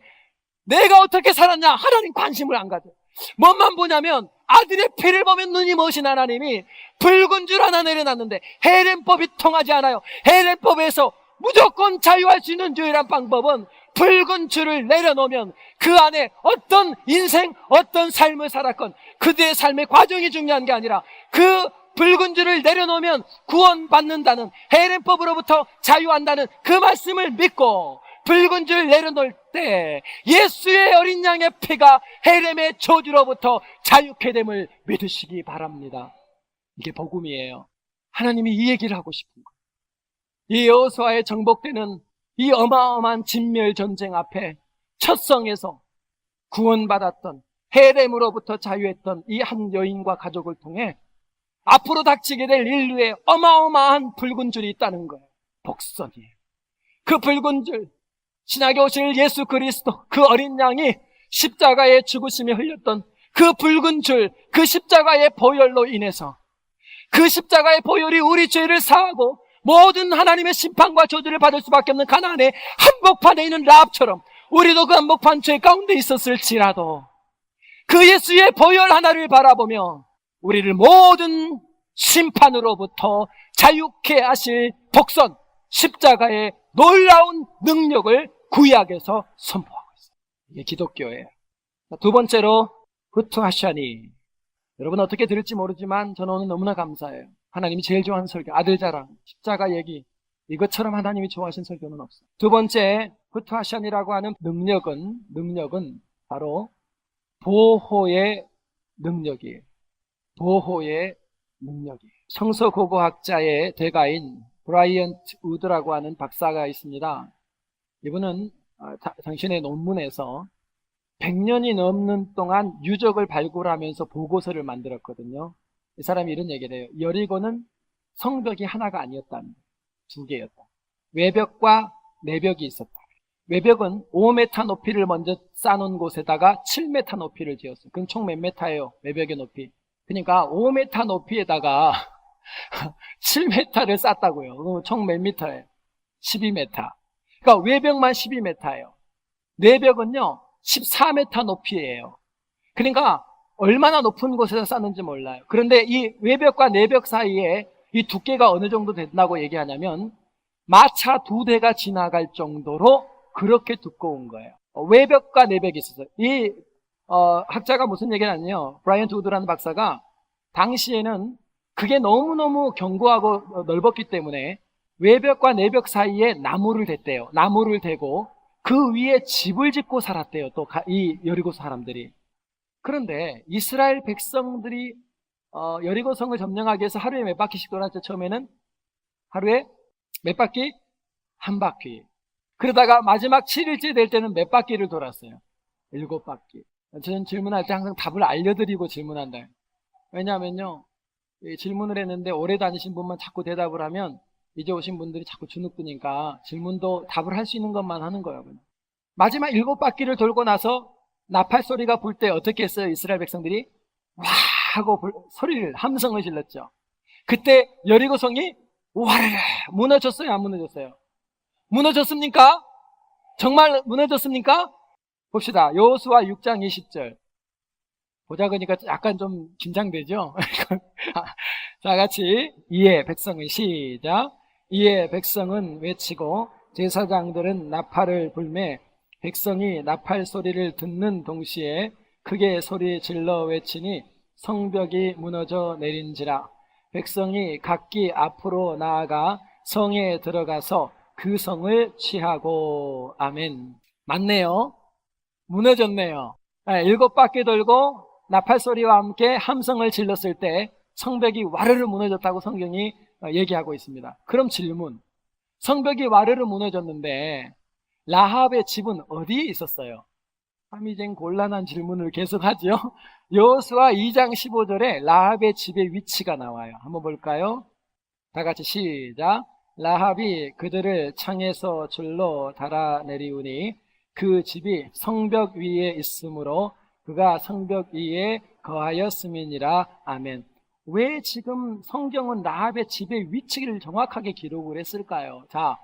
내가 어떻게 살았냐? 하나님 관심을 안 가져요. 뭐만 보냐면 아들의 피를 보면 눈이 머신 하나님이 붉은 줄 하나 내려놨는데 헤렘법이 통하지 않아요. 헤렘법에서 무조건 자유할 수 있는 유일한 방법은 붉은 줄을 내려놓으면 그 안에 어떤 인생, 어떤 삶을 살았건 그들의 삶의 과정이 중요한 게 아니라 그 붉은 줄을 내려놓으면 구원받는다는, 헤렘법으로부터 자유한다는 그 말씀을 믿고 붉은 줄 내려놓을 때 예수의 어린 양의 피가 헤렘의 저주로부터 자유케 됨을 믿으시기 바랍니다. 이게 복음이에요. 하나님이 이 얘기를 하고 싶은 거예요. 이 여호수아에 정복되는 이 어마어마한 진멸 전쟁 앞에 첫 성에서 구원받았던, 헤렘으로부터 자유했던 이 한 여인과 가족을 통해 앞으로 닥치게 될 인류의 어마어마한 붉은 줄이 있다는 거예요. 복선이에요. 그 붉은 줄, 신약에 오실 예수 그리스도, 그 어린 양이 십자가에 죽으심에 흘렸던 그 붉은 줄, 그 십자가의 보혈로 인해서, 그 십자가의 보혈이 우리 죄를 사하고 모든 하나님의 심판과 저주를 받을 수밖에 없는 가나안의 한복판에 있는 라합처럼 우리도 그 한복판 죄 가운데 있었을지라도 그 예수의 보혈 하나를 바라보며 우리를 모든 심판으로부터 자유케 하실 복선, 십자가의 놀라운 능력을 구약에서 선포하고 있어요. 이게 기독교예요. 두 번째로 후투하샤니. 여러분 어떻게 들을지 모르지만 저는 오늘 너무나 감사해요. 하나님이 제일 좋아하는 설교, 아들 자랑, 십자가 얘기, 이것처럼 하나님이 좋아하시는 설교는 없어요. 두 번째, 후투하샤니라고 하는 능력은 바로 보호의 능력이에요. 보호의 능력이. 성서고고학자의 대가인 브라이언트 우드라고 하는 박사가 있습니다. 이분은 당신의 논문에서 100년이 넘는 동안 유적을 발굴하면서 보고서를 만들었거든요. 이 사람이 이런 얘기를 해요. 여리고는 성벽이 하나가 아니었답니다. 두 개였다. 외벽과 내벽이 있었다. 외벽은 5m 높이를 먼저 쌓아놓은 곳에다가 7m 높이를 지었어요. 그럼 총 몇 m예요? 외벽의 높이. 그러니까 5m 높이에다가 7m를 쌓았다고요. 그럼 총 몇 m예요? 12m. 그러니까 외벽만 12m예요. 내벽은요 14m 높이예요. 그러니까 얼마나 높은 곳에서 쌓는지 몰라요. 그런데 이 외벽과 내벽 사이에 이 두께가 어느 정도 된다고 얘기하냐면 마차 2대가 지나갈 정도로 그렇게 두꺼운 거예요. 외벽과 내벽이 있어서 이 학자가 무슨 얘기를 하냐면 브라이언트 우드라는 박사가 당시에는 그게 너무너무 견고하고 넓었기 때문에 외벽과 내벽 사이에 나무를 댔대요. 나무를 대고 그 위에 집을 짓고 살았대요. 또 이 여리고 사람들이. 그런데 이스라엘 백성들이 여리고성을 점령하기 위해서 하루에 몇 바퀴씩 돌았죠. 처음에는 하루에 몇 바퀴? 한 바퀴. 그러다가 마지막 7일째 될 때는 몇 바퀴를 돌았어요? 7바퀴. 저는 질문할 때 항상 답을 알려드리고 질문한다. 왜냐하면요, 질문을 했는데 오래 다니신 분만 자꾸 대답을 하면 이제 오신 분들이 자꾸 주눅드니까 질문도 답을 할 수 있는 것만 하는 거예요. 그냥. 마지막 7바퀴를 돌고 나서 나팔 소리가 불 때 어떻게 했어요? 이스라엘 백성들이 와 하고 소리를 함성을 질렀죠. 그때 여리고성이 와르르 무너졌어요? 안 무너졌어요? 무너졌습니까? 정말 무너졌습니까? 봅시다. 여호수아 6장 20절. 보자 그러니까 약간 좀 긴장되죠? 자, 같이 이에 백성은 시작. 이에 백성은 외치고 제사장들은 나팔을 불매 백성이 나팔 소리를 듣는 동시에 크게 소리 질러 외치니 성벽이 무너져 내린지라. 백성이 각기 앞으로 나아가 성에 들어가서 그 성을 취하고. 아멘. 맞네요. 무너졌네요. 7바퀴 돌고 나팔 소리와 함께 함성을 질렀을 때 성벽이 와르르 무너졌다고 성경이 얘기하고 있습니다. 그럼 질문. 성벽이 와르르 무너졌는데 라합의 집은 어디에 있었어요? 참이젠 곤란한 질문을 계속하죠. 여호수아 2장 15절에 라합의 집의 위치가 나와요. 한번 볼까요? 다 같이 시작. 라합이 그들을 창에서 줄로 달아내리우니 그 집이 성벽 위에 있으므로 그가 성벽 위에 거하였음이니라. 아멘. 왜 지금 성경은 라합의 집의 위치를 정확하게 기록을 했을까요? 자,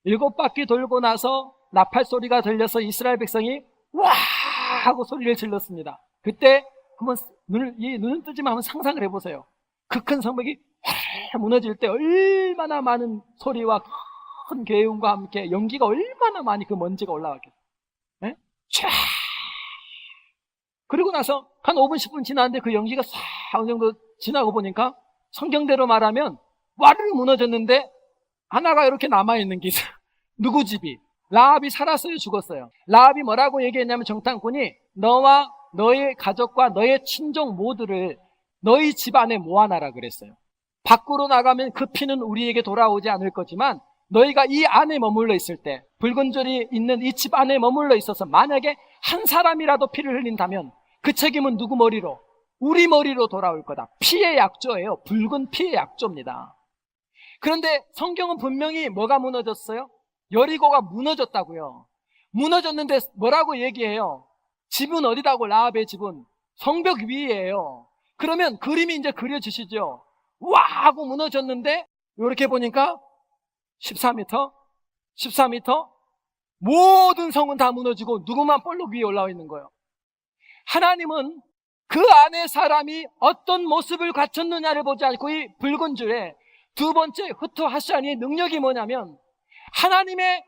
7바퀴 돌고 나서 나팔 소리가 들려서 이스라엘 백성이 와 하고 소리를 질렀습니다. 그때 한번 눈을 뜨지만 한번 상상을 해보세요. 그 큰 성벽이 무너질 때 얼마나 많은 소리와 큰 괴음과 함께 연기가 얼마나 많이 그 먼지가 올라왔겠어요. 네? 촤! 그리고 나서 한 5분 10분 지났는데 그 연기가 싹 어느 정도 지나고 보니까 성경대로 말하면 와르르 무너졌는데 하나가 이렇게 남아있는 게 있어요. 누구 집이? 라합이 살았어요? 죽었어요? 라합이 뭐라고 얘기했냐면 정탐꾼이 너와 너의 가족과 너의 친족 모두를 너희 집 안에 모아놔라 그랬어요. 밖으로 나가면 그 피는 우리에게 돌아오지 않을 거지만 너희가 이 안에 머물러 있을 때 붉은 줄이 있는 이 집 안에 머물러 있어서 만약에 한 사람이라도 피를 흘린다면 그 책임은 누구 머리로? 우리 머리로 돌아올 거다. 피의 약조예요. 붉은 피의 약조입니다. 그런데 성경은 분명히 뭐가 무너졌어요? 여리고가 무너졌다고요. 무너졌는데 뭐라고 얘기해요? 집은 어디다고? 라합의 집은 성벽 위에요. 그러면 그림이 이제 그려지시죠? 와 하고 무너졌는데 이렇게 보니까 14m, 14m 모든 성은 다 무너지고 누구만 볼록 위에 올라와 있는 거예요. 하나님은 그 안에 사람이 어떤 모습을 갖췄느냐를 보지 않고 이 붉은 줄에 두 번째 후투하샤니의 능력이 뭐냐면 하나님의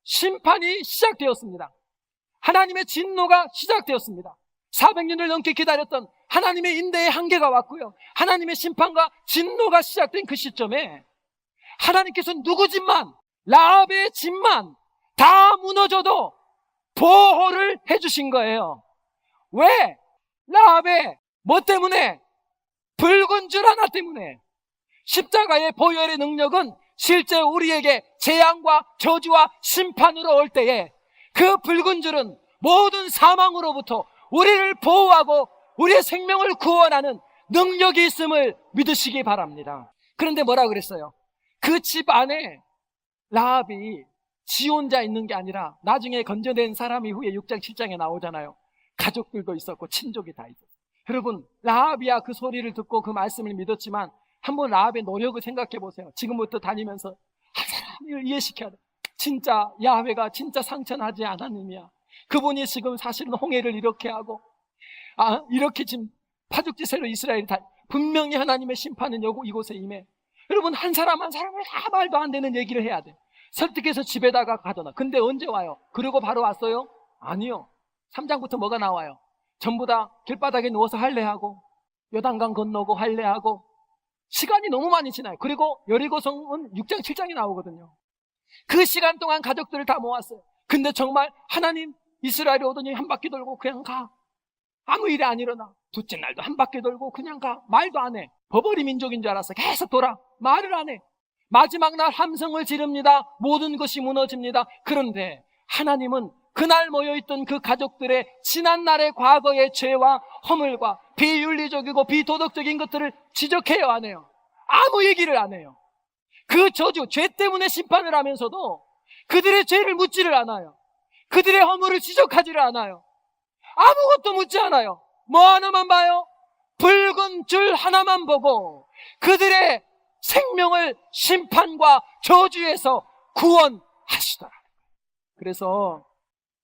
심판이 시작되었습니다. 하나님의 진노가 시작되었습니다. 400년을 넘게 기다렸던 하나님의 인대의 한계가 왔고요. 하나님의 심판과 진노가 시작된 그 시점에 하나님께서 누구 집만, 라합의 집만 다 무너져도 보호를 해주신 거예요. 왜? 라합의 뭐 때문에? 붉은 줄 하나 때문에. 십자가의 보혈의 능력은 실제 우리에게 재앙과 저주와 심판으로 올 때에 그 붉은 줄은 모든 사망으로부터 우리를 보호하고 우리의 생명을 구원하는 능력이 있음을 믿으시기 바랍니다. 그런데 뭐라 그랬어요? 그 집 안에 라합이 지 혼자 있는 게 아니라 나중에 건져낸 사람이 후에 6장 7장에 나오잖아요. 가족들도 있었고 친족이 다 있었어요. 여러분, 라합이야 그 소리를 듣고 그 말씀을 믿었지만 한번 라합의 노력을 생각해 보세요. 지금부터 다니면서 한 사람을 이해시켜야 돼. 진짜 야훼가 진짜 상천하지 않았느냐. 그분이 지금 사실은 홍해를 이렇게 하고 이렇게 지금 파죽지세로 이스라엘이 다 분명히 하나님의 심판은 이곳에 임해. 여러분, 한 사람 한 사람을 다 말도 안 되는 얘기를 해야 돼. 설득해서 집에다가 가둬놔. 근데 언제 와요? 그러고 바로 왔어요? 아니요. 3장부터 뭐가 나와요? 전부 다 길바닥에 누워서 할례하고 요단강 건너고 할례하고 시간이 너무 많이 지나요. 그리고 여리고성은 6장 7장이 나오거든요. 그 시간 동안 가족들을 다 모았어요. 근데 정말 하나님 이스라엘이 오더니 한 바퀴 돌고 그냥 가. 아무 일이 안 일어나. 둘째 날도 한 바퀴 돌고 그냥 가. 말도 안 해. 버버리 민족인 줄 알았어. 계속 돌아. 말을 안 해. 마지막 날 함성을 지릅니다. 모든 것이 무너집니다. 그런데 하나님은 그날 모여있던 그 가족들의 지난날의 과거의 죄와 허물과 비윤리적이고 비도덕적인 것들을 지적해요, 안 해요? 아무 얘기를 안 해요. 그 저주, 죄 때문에 심판을 하면서도 그들의 죄를 묻지를 않아요. 그들의 허물을 지적하지를 않아요. 아무것도 묻지 않아요. 뭐 하나만 봐요? 붉은 줄 하나만 보고 그들의 생명을 심판과 저주에서 구원하시더라. 그래서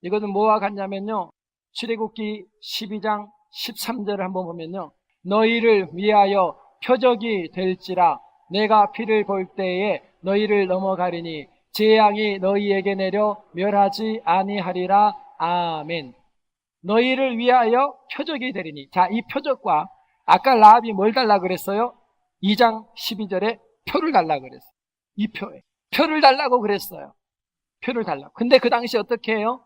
이것은 뭐와 같냐면요, 출애굽기 12장 13절을 한번 보면요, 너희를 위하여 표적이 될지라 내가 피를 볼 때에 너희를 넘어가리니 재앙이 너희에게 내려 멸하지 아니하리라. 아멘. 너희를 위하여 표적이 되리니. 자, 이 표적과 아까 라합이 뭘 달라 그랬어요? 2장 12절에 표를 달라 그랬어요. 이 표에 표를 달라고 그랬어요. 표를 달라고. 근데 그 당시 어떻게 해요?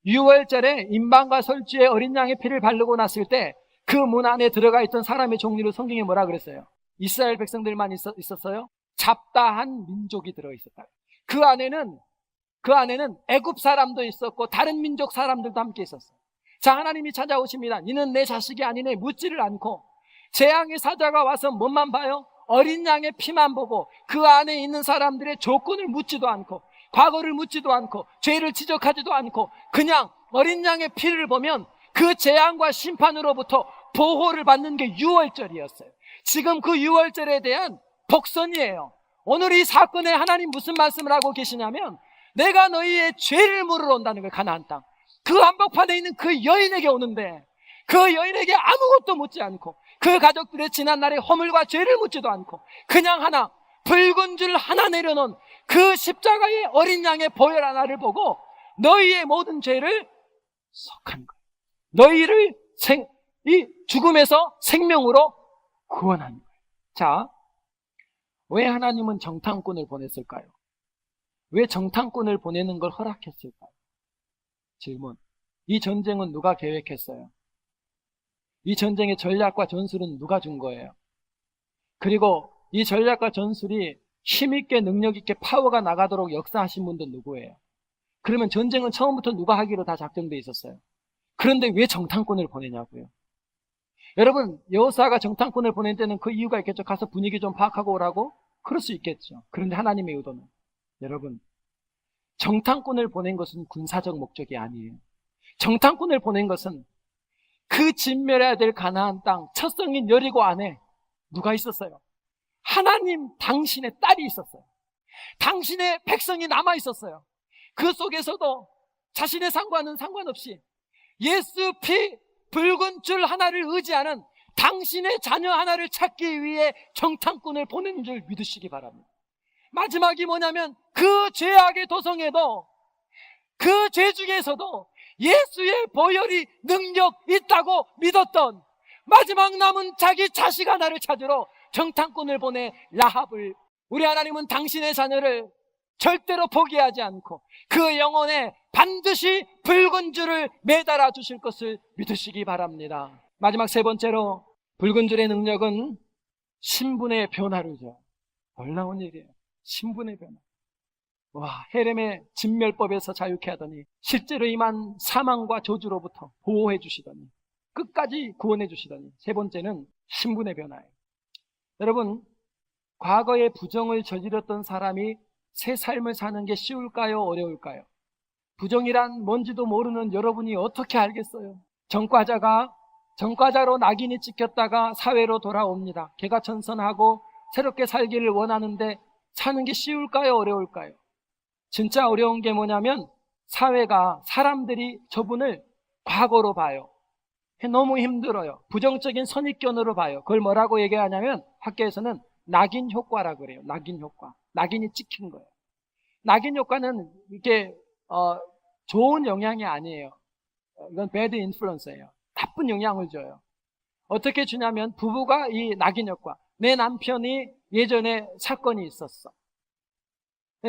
6월절에 임방과 설주에 어린 양의 피를 바르고 났을 때 그 문 안에 들어가 있던 사람의 종류를 성경에 뭐라 그랬어요? 이스라엘 백성들만 있었어요? 잡다한 민족이 들어있었다. 그 안에는 애굽 사람도 있었고 다른 민족 사람들도 함께 있었어요. 자, 하나님이 찾아오십니다. 너는 내 자식이 아니네 묻지를 않고, 재앙의 사자가 와서 뭔만 봐요? 어린 양의 피만 보고 그 안에 있는 사람들의 조건을 묻지도 않고 과거를 묻지도 않고 죄를 지적하지도 않고 그냥 어린 양의 피를 보면 그 재앙과 심판으로부터 보호를 받는 게 유월절이었어요. 지금 그 유월절에 대한 복선이에요. 오늘 이 사건에 하나님 무슨 말씀을 하고 계시냐면, 내가 너희의 죄를 물으러 온다는 거예요. 가나안 땅. 그 한복판에 있는 그 여인에게 오는데 그 여인에게 아무것도 묻지 않고 그 가족들의 지난날의 허물과 죄를 묻지도 않고 그냥 하나, 붉은 줄 하나 내려놓은 그 십자가의 어린 양의 보혈 하나를 보고 너희의 모든 죄를 속한 거예요. 너희를 이 죽음에서 생명으로 구원한 거예요. 자, 왜 하나님은 정탐꾼을 보냈을까요? 왜 정탐꾼을 보내는 걸 허락했을까요? 질문. 이 전쟁은 누가 계획했어요? 이 전쟁의 전략과 전술은 누가 준 거예요? 그리고 이 전략과 전술이 힘있게 능력있게 파워가 나가도록 역사하신 분도 누구예요? 그러면 전쟁은 처음부터 누가 하기로 다 작정돼 있었어요? 그런데 왜 정탐꾼을 보내냐고요? 여러분, 여호수아가 정탐꾼을 보낸 때는 그 이유가 있겠죠. 가서 분위기 좀 파악하고 오라고? 그럴 수 있겠죠. 그런데 하나님의 의도는, 여러분, 정탐꾼을 보낸 것은 군사적 목적이 아니에요. 정탐꾼을 보낸 것은 그 진멸해야 될 가나안 땅 첫 성인 여리고 안에 누가 있었어요? 하나님 당신의 딸이 있었어요. 당신의 백성이 남아 있었어요. 그 속에서도 자신의 상관은 상관없이 예수 피 붉은 줄 하나를 의지하는 당신의 자녀 하나를 찾기 위해 정탐꾼을 보낸 줄 믿으시기 바랍니다. 마지막이 뭐냐면, 그 죄악의 도성에도, 그 죄 중에서도 예수의 보혈이 능력 있다고 믿었던 마지막 남은 자기 자식 하나를 찾으러 정탐꾼을 보내 라합을, 우리 하나님은 당신의 자녀를 절대로 포기하지 않고 그 영혼에 반드시 붉은 줄을 매달아 주실 것을 믿으시기 바랍니다. 마지막 세 번째로, 붉은 줄의 능력은 신분의 변화를 줘요. 놀라운 일이에요. 신분의 변화. 와, 헤렘의 진멸법에서 자유케 하더니 실제로 임한 사망과 저주로부터 보호해 주시더니 끝까지 구원해 주시더니 세 번째는 신분의 변화예요. 여러분, 과거에 부정을 저질렀던 사람이 새 삶을 사는 게 쉬울까요? 어려울까요? 부정이란 뭔지도 모르는 여러분이 어떻게 알겠어요? 전과자로 낙인이 찍혔다가 사회로 돌아옵니다. 개가천선하고 새롭게 살기를 원하는데 사는 게 쉬울까요? 어려울까요? 진짜 어려운 게 뭐냐면 사회가, 사람들이 저분을 과거로 봐요. 너무 힘들어요. 부정적인 선입견으로 봐요. 그걸 뭐라고 얘기하냐면 학계에서는 낙인 효과라고 그래요. 낙인 효과. 낙인이 찍힌 거예요. 낙인 효과는 이게 좋은 영향이 아니에요. 이건 bad influence예요. 나쁜 영향을 줘요. 어떻게 주냐면 부부가 이 낙인 효과. 내 남편이 예전에 사건이 있었어.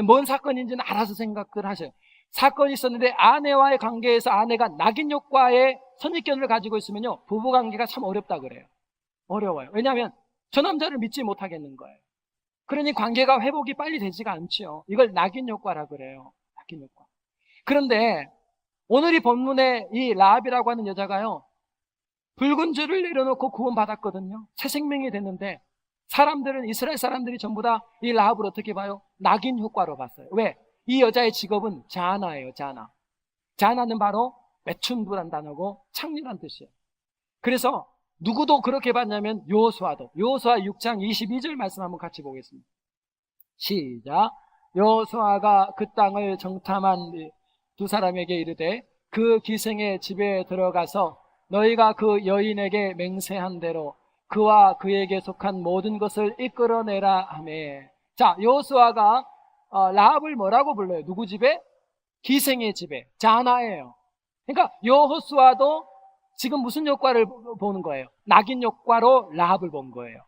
뭔 사건인지는 알아서 생각을 하세요. 사건이 있었는데 아내와의 관계에서 아내가 낙인 효과의 선입견을 가지고 있으면요, 부부 관계가 참 어렵다 그래요. 어려워요. 왜냐하면 저 남자를 믿지 못하겠는 거예요. 그러니 관계가 회복이 빨리 되지가 않죠. 이걸 낙인 효과라 그래요. 낙인 효과. 그런데 오늘 이 본문에 이 라합이라고 하는 여자가요, 붉은 줄을 내려놓고 구원받았거든요. 새 생명이 됐는데 사람들은, 이스라엘 사람들이 전부 다 이 라합을 어떻게 봐요? 낙인 효과로 봤어요. 왜? 이 여자의 직업은 자아나예요. 자아나는 바로 매춘부란 단어고 창리란 뜻이에요. 그래서 누구도 그렇게 봤냐면 여호수아 6장 22절 말씀 한번 같이 보겠습니다. 시작. 여호수아가 그 땅을 정탐한 두 사람에게 이르되 그 기생의 집에 들어가서 너희가 그 여인에게 맹세한 대로 그와 그에게 속한 모든 것을 이끌어내라 하매. 자, 여호수아가 라합을 뭐라고 불러요? 누구 집에? 기생의 집에. 자나예요. 그러니까 여호수아도 지금 무슨 효과를 보는 거예요? 낙인 효과로 라합을 본 거예요.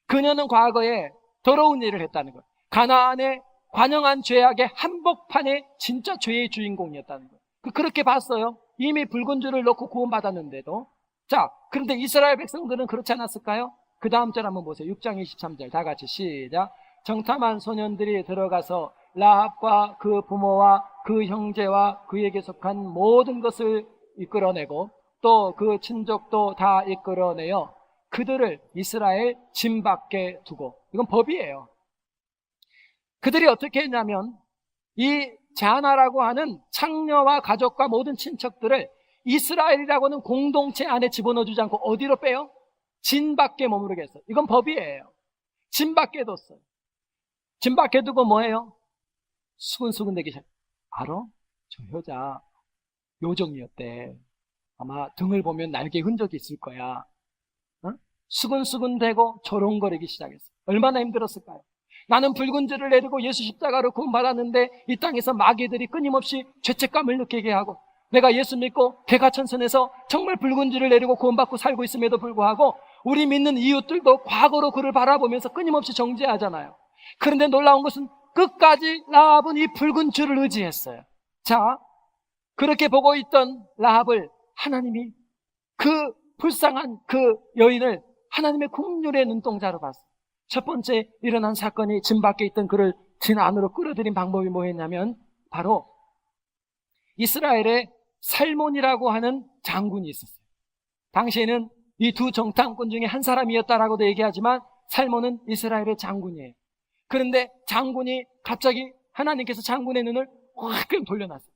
그녀는 과거에 더러운 일을 했다는 거예요. 가나안의 관영한 죄악의 한복판의 진짜 죄의 주인공이었다는 거예요. 그렇게 봤어요. 이미 붉은 줄을 넣고 구원받았는데도. 자, 그런데 이스라엘 백성들은 그렇지 않았을까요? 그 다음 절 한번 보세요. 6장 23절 다 같이 시작. 정탐한 소년들이 들어가서 라합과 그 부모와 그 형제와 그에게 속한 모든 것을 이끌어내고 또 그 친족도 다 이끌어내어 그들을 이스라엘 진 밖에 두고, 이건 법이에요. 그들이 어떻게 했냐면 이 자나라고 하는 창녀와 가족과 모든 친척들을 이스라엘이라고 하는 공동체 안에 집어넣어주지 않고 어디로 빼요? 진 밖에 머무르게 했어요. 이건 법이에요. 진 밖에 뒀어요. 진 밖에 두고 뭐예요? 수근수근 대기 시작. 알아? 저 여자 요정이었대. 아마 등을 보면 날개 흔적이 있을 거야. 수근수근 대고 조롱거리기 시작했어요. 얼마나 힘들었을까요? 나는 붉은 줄을 내리고 예수 십자가로 구원받았는데 이 땅에서 마귀들이 끊임없이 죄책감을 느끼게 하고, 내가 예수 믿고 개가천선에서 정말 붉은 줄을 내리고 구원받고 살고 있음에도 불구하고 우리 믿는 이웃들도 과거로 그를 바라보면서 끊임없이 정죄하잖아요. 그런데 놀라운 것은 끝까지 라합은 이 붉은 줄을 의지했어요. 자, 그렇게 보고 있던 라합을 하나님이, 그 불쌍한 그 여인을 하나님의 국률의 눈동자로 봤어요. 첫 번째 일어난 사건이 진 밖에 있던 그를 진 안으로 끌어들인 방법이 뭐였냐면 바로 이스라엘의 살몬이라고 하는 장군이 있었어요. 당시에는 이 두 정탐꾼 중에 한 사람이었다라고도 얘기하지만 살몬은 이스라엘의 장군이에요. 그런데 장군이 갑자기 하나님께서 장군의 눈을 확 돌려놨어요.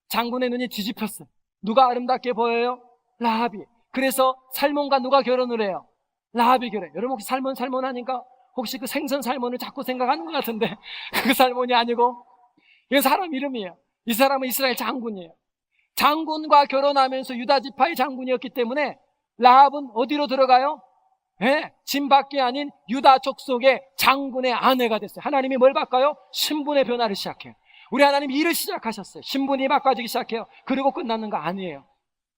장군의 눈이 뒤집혔어요. 누가 아름답게 보여요? 라합이. 그래서 살몬과 누가 결혼을 해요? 라합이 결혼. 여러분 혹시 살몬 하니까 혹시 그 생선 살몬을 자꾸 생각하는 것 같은데 그 살몬이 아니고 이건 사람 이름이에요. 이 사람은 이스라엘 장군이에요. 장군과 결혼하면서 유다 지파의 장군이었기 때문에 라합은 어디로 들어가요? 네, 진 밖이 아닌 유다 족속의 장군의 아내가 됐어요. 하나님이 뭘 바꿔요? 신분의 변화를 시작해요. 우리 하나님이 일을 시작하셨어요. 신분이 바꿔지기 시작해요. 그리고 끝나는 거 아니에요.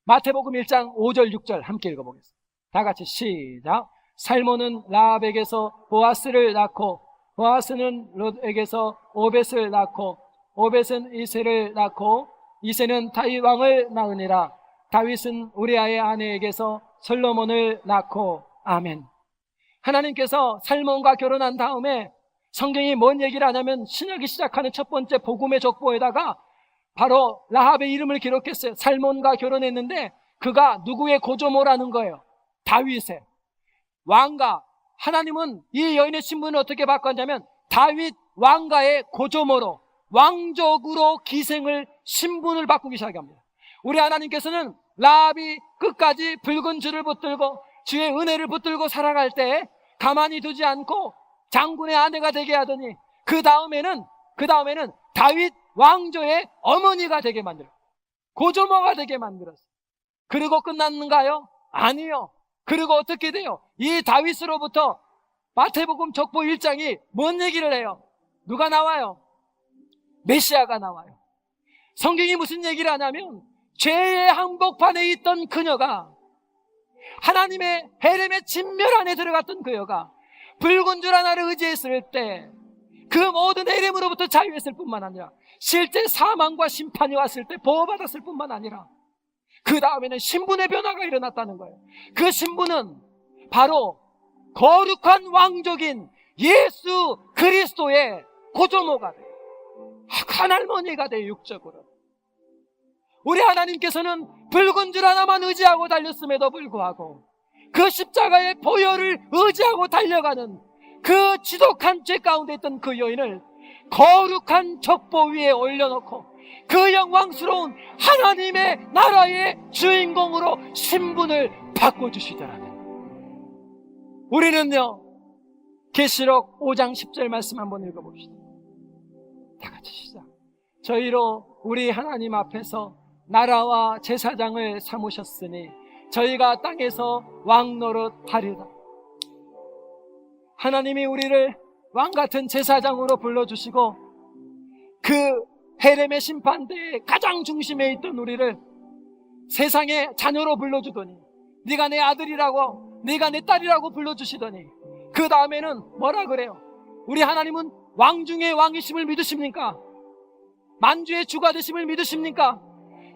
마태복음 1장 5절 6절 함께 읽어보겠습니다. 다 같이 시작. 살몬은 라합에게서 보아스를 낳고 보아스는 롯에게서 오벳을 낳고 오벳은 이새를 낳고 이새는 다윗 왕을 낳으니라. 다윗은 우리아의 아내에게서 솔로몬을 낳고. 아멘. 하나님께서 살몬과 결혼한 다음에 성경이 뭔 얘기를 하냐면 신약이 시작하는 첫 번째 복음의 족보에다가 바로 라합의 이름을 기록했어요. 살몬과 결혼했는데 그가 누구의 고조모라는 거예요. 다윗의 왕가. 하나님은 이 여인의 신분을 어떻게 바꿨냐면 다윗 왕가의 고조모로 왕족으로 기생을 신분을 바꾸기 시작합니다. 우리 하나님께서는 라합이 끝까지 붉은 줄을 붙들고 주의 은혜를 붙들고 살아갈 때 가만히 두지 않고 장군의 아내가 되게 하더니 그 다음에는 다윗 왕조의 어머니가 되게 만들었어요. 고조모가 되게 만들었어요. 그리고 끝났는가요? 아니요. 그리고 어떻게 돼요? 이 다윗으로부터 마태복음 족보 1장이 뭔 얘기를 해요? 누가 나와요? 메시아가 나와요. 성경이 무슨 얘기를 하냐면 죄의 항복판에 있던 그녀가 하나님의 헤렘의 진멸 안에 들어갔던 그녀가 붉은 줄 하나를 의지했을 때 그 모든 헤렘으로부터 자유했을 뿐만 아니라 실제 사망과 심판이 왔을 때 보호받았을 뿐만 아니라 그 다음에는 신분의 변화가 일어났다는 거예요. 그 신분은 바로 거룩한 왕족인 예수 그리스도의 고조모가 돼요. 큰할머니가 돼요. 육적으로. 우리 하나님께서는 붉은 줄 하나만 의지하고 달렸음에도 불구하고 그 십자가의 보혈을 의지하고 달려가는 그 지독한 죄 가운데 있던 그 여인을 거룩한 족보 위에 올려놓고 그 영광스러운 하나님의 나라의 주인공으로 신분을 바꿔주시더라는. 우리는요, 계시록 5장 10절 말씀 한번 읽어봅시다. 다 같이 시작. 저희로 우리 하나님 앞에서 나라와 제사장을 삼으셨으니 저희가 땅에서 왕 노릇 하리라. 하나님이 우리를 왕같은 제사장으로 불러주시고 그 헤렘의 심판대의 가장 중심에 있던 우리를 세상의 자녀로 불러주더니 네가 내 아들이라고 네가 내 딸이라고 불러주시더니 그 다음에는 뭐라 그래요? 우리 하나님은 왕 중에 왕이심을 믿으십니까? 만주의 주가 되심을 믿으십니까?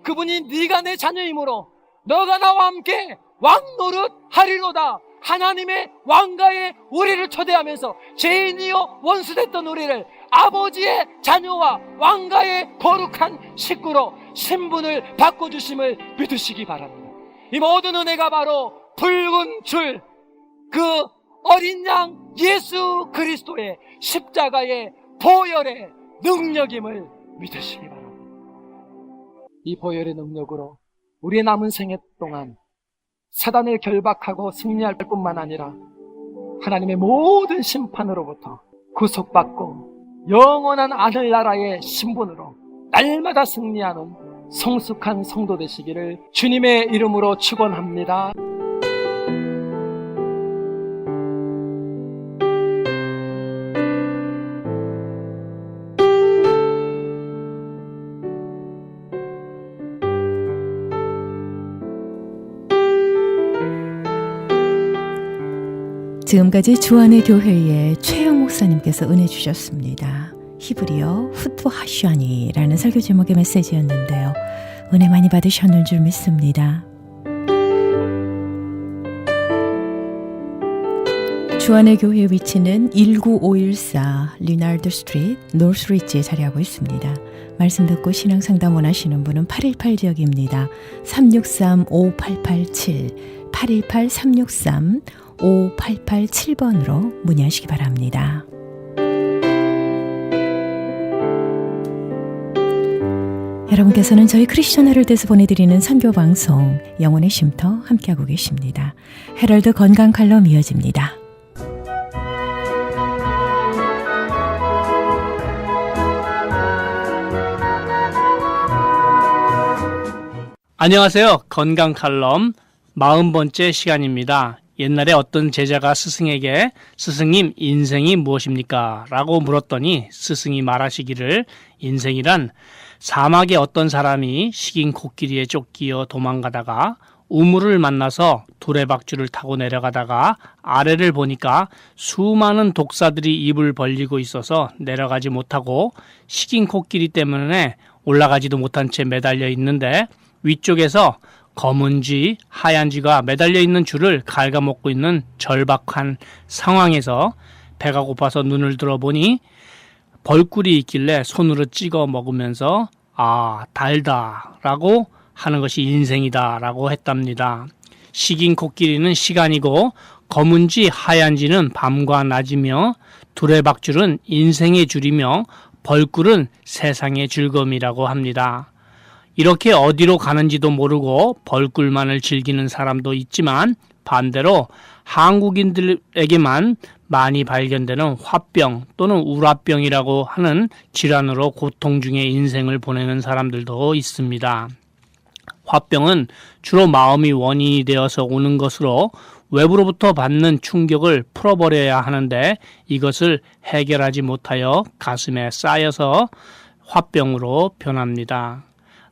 그분이 네가 내 자녀이므로 너가 나와 함께 왕노릇 하리로다. 하나님의 왕가에 우리를 초대하면서 죄인이요 원수됐던 우리를 아버지의 자녀와 왕가의 거룩한 식구로 신분을 바꿔주심을 믿으시기 바랍니다. 이 모든 은혜가 바로 붉은 줄, 그 어린 양 예수 그리스도의 십자가의 보혈의 능력임을 믿으시기 바랍니다. 이 보혈의 능력으로 우리의 남은 생애 동안 사단을 결박하고 승리할 뿐만 아니라 하나님의 모든 심판으로부터 구속받고 영원한 하늘나라의 신분으로 날마다 승리하는 성숙한 성도 되시기를 주님의 이름으로 축원합니다. 지금까지 주안의 교회의 최영 목사님께서 은혜 주셨습니다. 히브리어 후투하슈아니라는 설교 제목의 메시지였는데요. 은혜 많이 받으셨는 줄 믿습니다. 주안의 교회 위치는 19514 리나르드 스트리트 노스리지에 자리하고 있습니다. 말씀 듣고 신앙 상담 원하시는 분은 818 지역입니다. 363-5887 818-363-5887번으로 문의하시기 바랍니다. 여러분께서는 저희 크리스천 헤럴드에서 보내드리는 선교방송 영혼의 쉼터 함께하고 계십니다. 헤럴드 건강 칼럼 이어집니다. 안녕하세요. 건강 칼럼 40번째 시간입니다. 옛날에 어떤 제자가 스승에게 스승님 인생이 무엇입니까? 라고 물었더니 스승이 말하시기를 인생이란 사막에 어떤 사람이 식인 코끼리에 쫓기어 도망가다가 우물을 만나서 두레박줄을 타고 내려가다가 아래를 보니까 수많은 독사들이 입을 벌리고 있어서 내려가지 못하고 식인 코끼리 때문에 올라가지도 못한 채 매달려 있는데 위쪽에서 검은 쥐, 하얀 쥐가 매달려 있는 줄을 갉아먹고 있는 절박한 상황에서 배가 고파서 눈을 들어보니 벌꿀이 있길래 손으로 찍어 먹으면서 달다 라고 하는 것이 인생이다 라고 했답니다. 식인 코끼리는 시간이고 검은 쥐, 하얀 쥐는 밤과 낮이며 두레박줄은 인생의 줄이며 벌꿀은 세상의 즐거움이라고 합니다. 이렇게 어디로 가는지도 모르고 벌꿀만을 즐기는 사람도 있지만 반대로 한국인들에게만 많이 발견되는 화병 또는 우라병이라고 하는 질환으로 고통 중에 인생을 보내는 사람들도 있습니다. 화병은 주로 마음이 원인이 되어서 오는 것으로 외부로부터 받는 충격을 풀어버려야 하는데 이것을 해결하지 못하여 가슴에 쌓여서 화병으로 변합니다.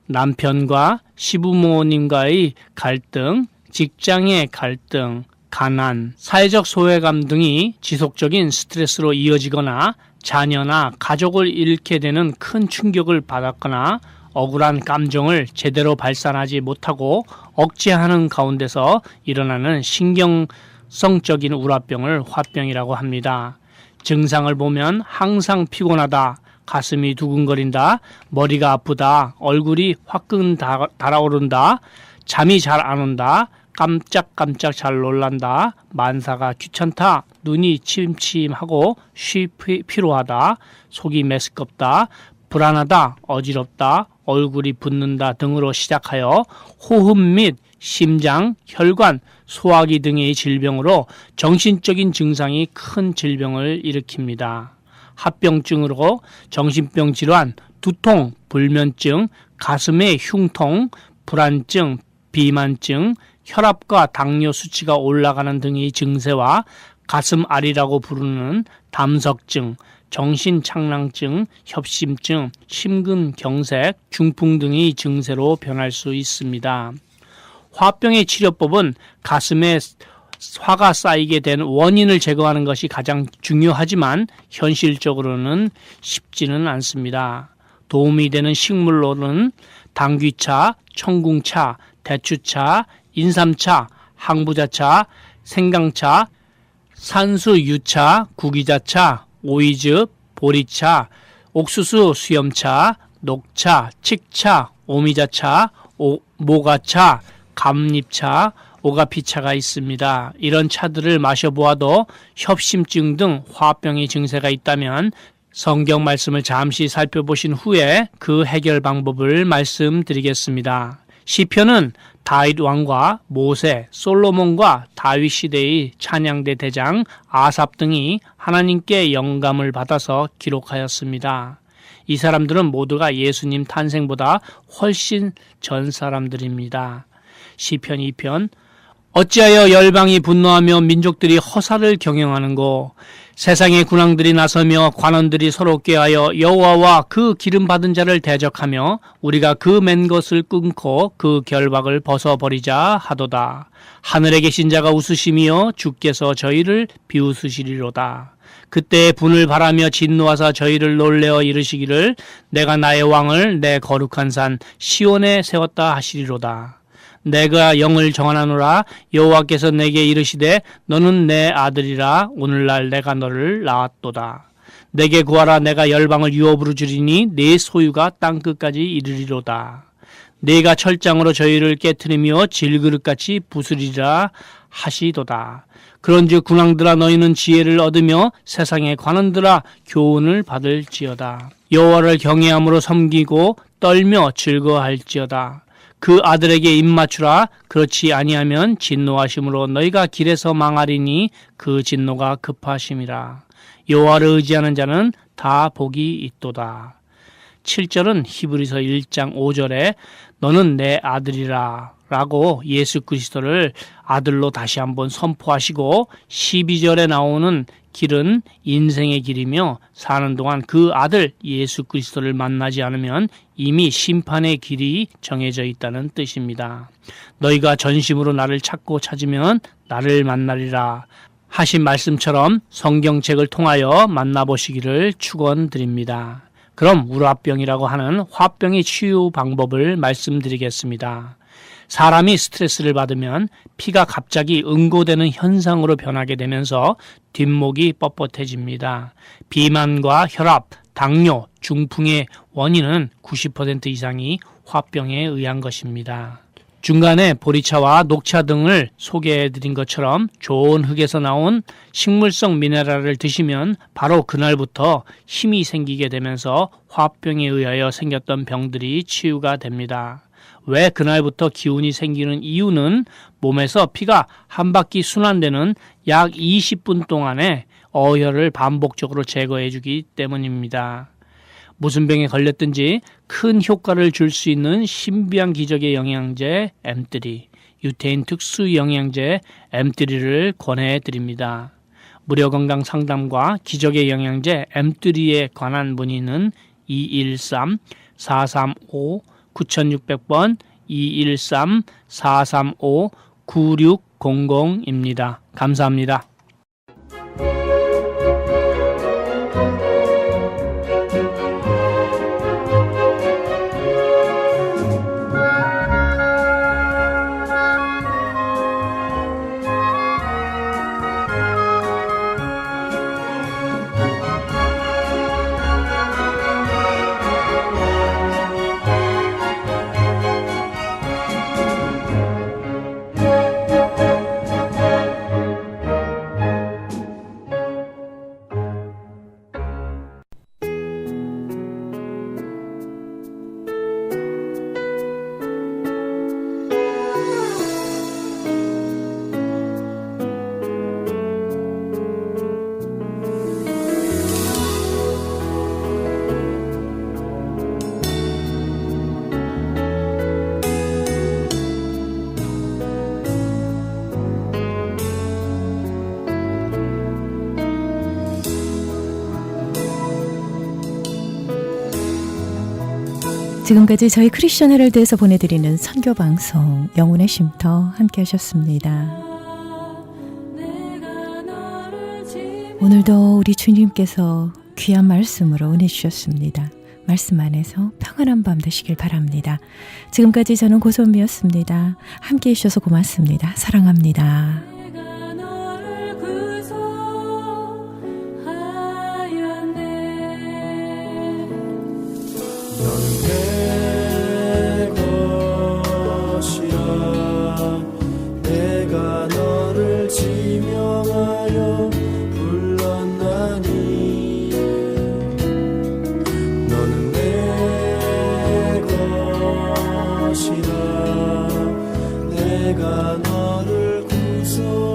남편과 시부모님과의 갈등, 직장의 갈등, 가난, 사회적 소외감 등이 지속적인 스트레스로 이어지거나 자녀나 가족을 잃게 되는 큰 충격을 받았거나 억울한 감정을 제대로 발산하지 못하고 억제하는 가운데서 일어나는 신경성적인 우라병을 화병이라고 합니다. 증상을 보면 항상 피곤하다, 가슴이 두근거린다, 머리가 아프다, 얼굴이 화끈 달아오른다, 잠이 잘 안 온다, 깜짝깜짝 잘 놀란다, 만사가 귀찮다, 눈이 침침하고 쉬 피로하다, 속이 메스껍다, 불안하다, 어지럽다, 얼굴이 붓는다 등으로 시작하여 호흡 및 심장, 혈관, 소화기 등의 질병으로 정신적인 증상이 큰 질병을 일으킵니다. 합병증으로 정신병 질환, 두통, 불면증, 가슴의 흉통, 불안증, 비만증, 혈압과 당뇨 수치가 올라가는 등의 증세와 가슴앓이라고 부르는 담석증, 정신착랑증, 협심증, 심근경색, 중풍 등의 증세로 변할 수 있습니다. 화병의 치료법은 가슴에 화가 쌓이게 된 원인을 제거하는 것이 가장 중요하지만 현실적으로는 쉽지는 않습니다. 도움이 되는 식물로는 당귀차, 청궁차, 대추차, 인삼차, 항부자차, 생강차, 산수유차, 구기자차, 오이즙, 보리차, 옥수수 수염차, 녹차, 칡차, 오미자차, 모가차, 감잎차, 오가피차가 있습니다. 이런 차들을 마셔보아도 협심증 등 화병의 증세가 있다면 성경 말씀을 잠시 살펴보신 후에 그 해결 방법을 말씀드리겠습니다. 시편은 다윗 왕과 모세, 솔로몬과 다윗 시대의 찬양대 대장 아삽 등이 하나님께 영감을 받아서 기록하였습니다. 이 사람들은 모두가 예수님 탄생보다 훨씬 전 사람들입니다. 시편 2편 어찌하여 열방이 분노하며 민족들이 허사를 경영하는고 세상의 군왕들이 나서며 관원들이 서로 꾀하여 여호와와 그 기름 받은 자를 대적하며 우리가 그 맨 것을 끊고 그 결박을 벗어버리자 하도다. 하늘에 계신 자가 웃으시며 주께서 저희를 비웃으시리로다. 그때 분을 바라며 진노하사 저희를 놀래어 이르시기를 내가 나의 왕을 내 거룩한 산 시온에 세웠다 하시리로다. 내가 영을 정하노라. 여호와께서 내게 이르시되 너는 내 아들이라. 오늘날 내가 너를 낳았도다. 내게 구하라. 내가 열방을 유업으로 주리니 네 소유가 땅끝까지 이르리로다. 네가 철장으로 저희를 깨트리며 질그릇같이 부수리라 하시도다. 그런즉 군왕들아 너희는 지혜를 얻으며 세상의 관원들아 교훈을 받을지어다. 여호와를 경외함으로 섬기고 떨며 즐거워할지어다. 그 아들에게 입맞추라. 그렇지 아니하면 진노하심으로 너희가 길에서 망하리니 그 진노가 급하심이라. 여호와를 의지하는 자는 다 복이 있도다. 7절은 히브리서 1장 5절에 너는 내 아들이라 라고 예수 그리스도를 아들로 다시 한번 선포하시고 12절에 나오는 길은 인생의 길이며 사는 동안 그 아들 예수 그리스도를 만나지 않으면 이미 심판의 길이 정해져 있다는 뜻입니다. 너희가 전심으로 나를 찾고 찾으면 나를 만나리라 하신 말씀처럼 성경책을 통하여 만나보시기를 축원드립니다. 그럼 우라병이라고 하는 화병의 치유 방법을 말씀드리겠습니다. 사람이 스트레스를 받으면 피가 갑자기 응고되는 현상으로 변하게 되면서 뒷목이 뻣뻣해집니다. 비만과 혈압, 당뇨, 중풍의 원인은 90% 이상이 화병에 의한 것입니다. 중간에 보리차와 녹차 등을 소개해드린 것처럼 좋은 흙에서 나온 식물성 미네랄을 드시면 바로 그날부터 힘이 생기게 되면서 화병에 의하여 생겼던 병들이 치유가 됩니다. 왜 그날부터 기운이 생기는 이유는 몸에서 피가 한 바퀴 순환되는 약 20분 동안에 어혈을 반복적으로 제거해주기 때문입니다. 무슨 병에 걸렸든지 큰 효과를 줄 수 있는 신비한 기적의 영양제 M3, 유태인 특수 영양제 M3를 권해드립니다. 무료 건강 상담과 기적의 영양제 M3에 관한 문의는 213-435-9600번 213-435-9600입니다. 감사합니다. 지금까지 저희 크리스천 헤럴드에서 보내드리는 선교방송 영혼의 쉼터 함께 하셨습니다. 오늘도 우리 주님께서 귀한 말씀으로 은혜 주셨습니다. 말씀 안에서 평안한 밤 되시길 바랍니다. 지금까지 저는 고선미였습니다. 함께 해주셔서 고맙습니다. 사랑합니다. 내 것이라 내가 너를 지명하여 불렀나니 너는 내 것이라 내가 너를 구속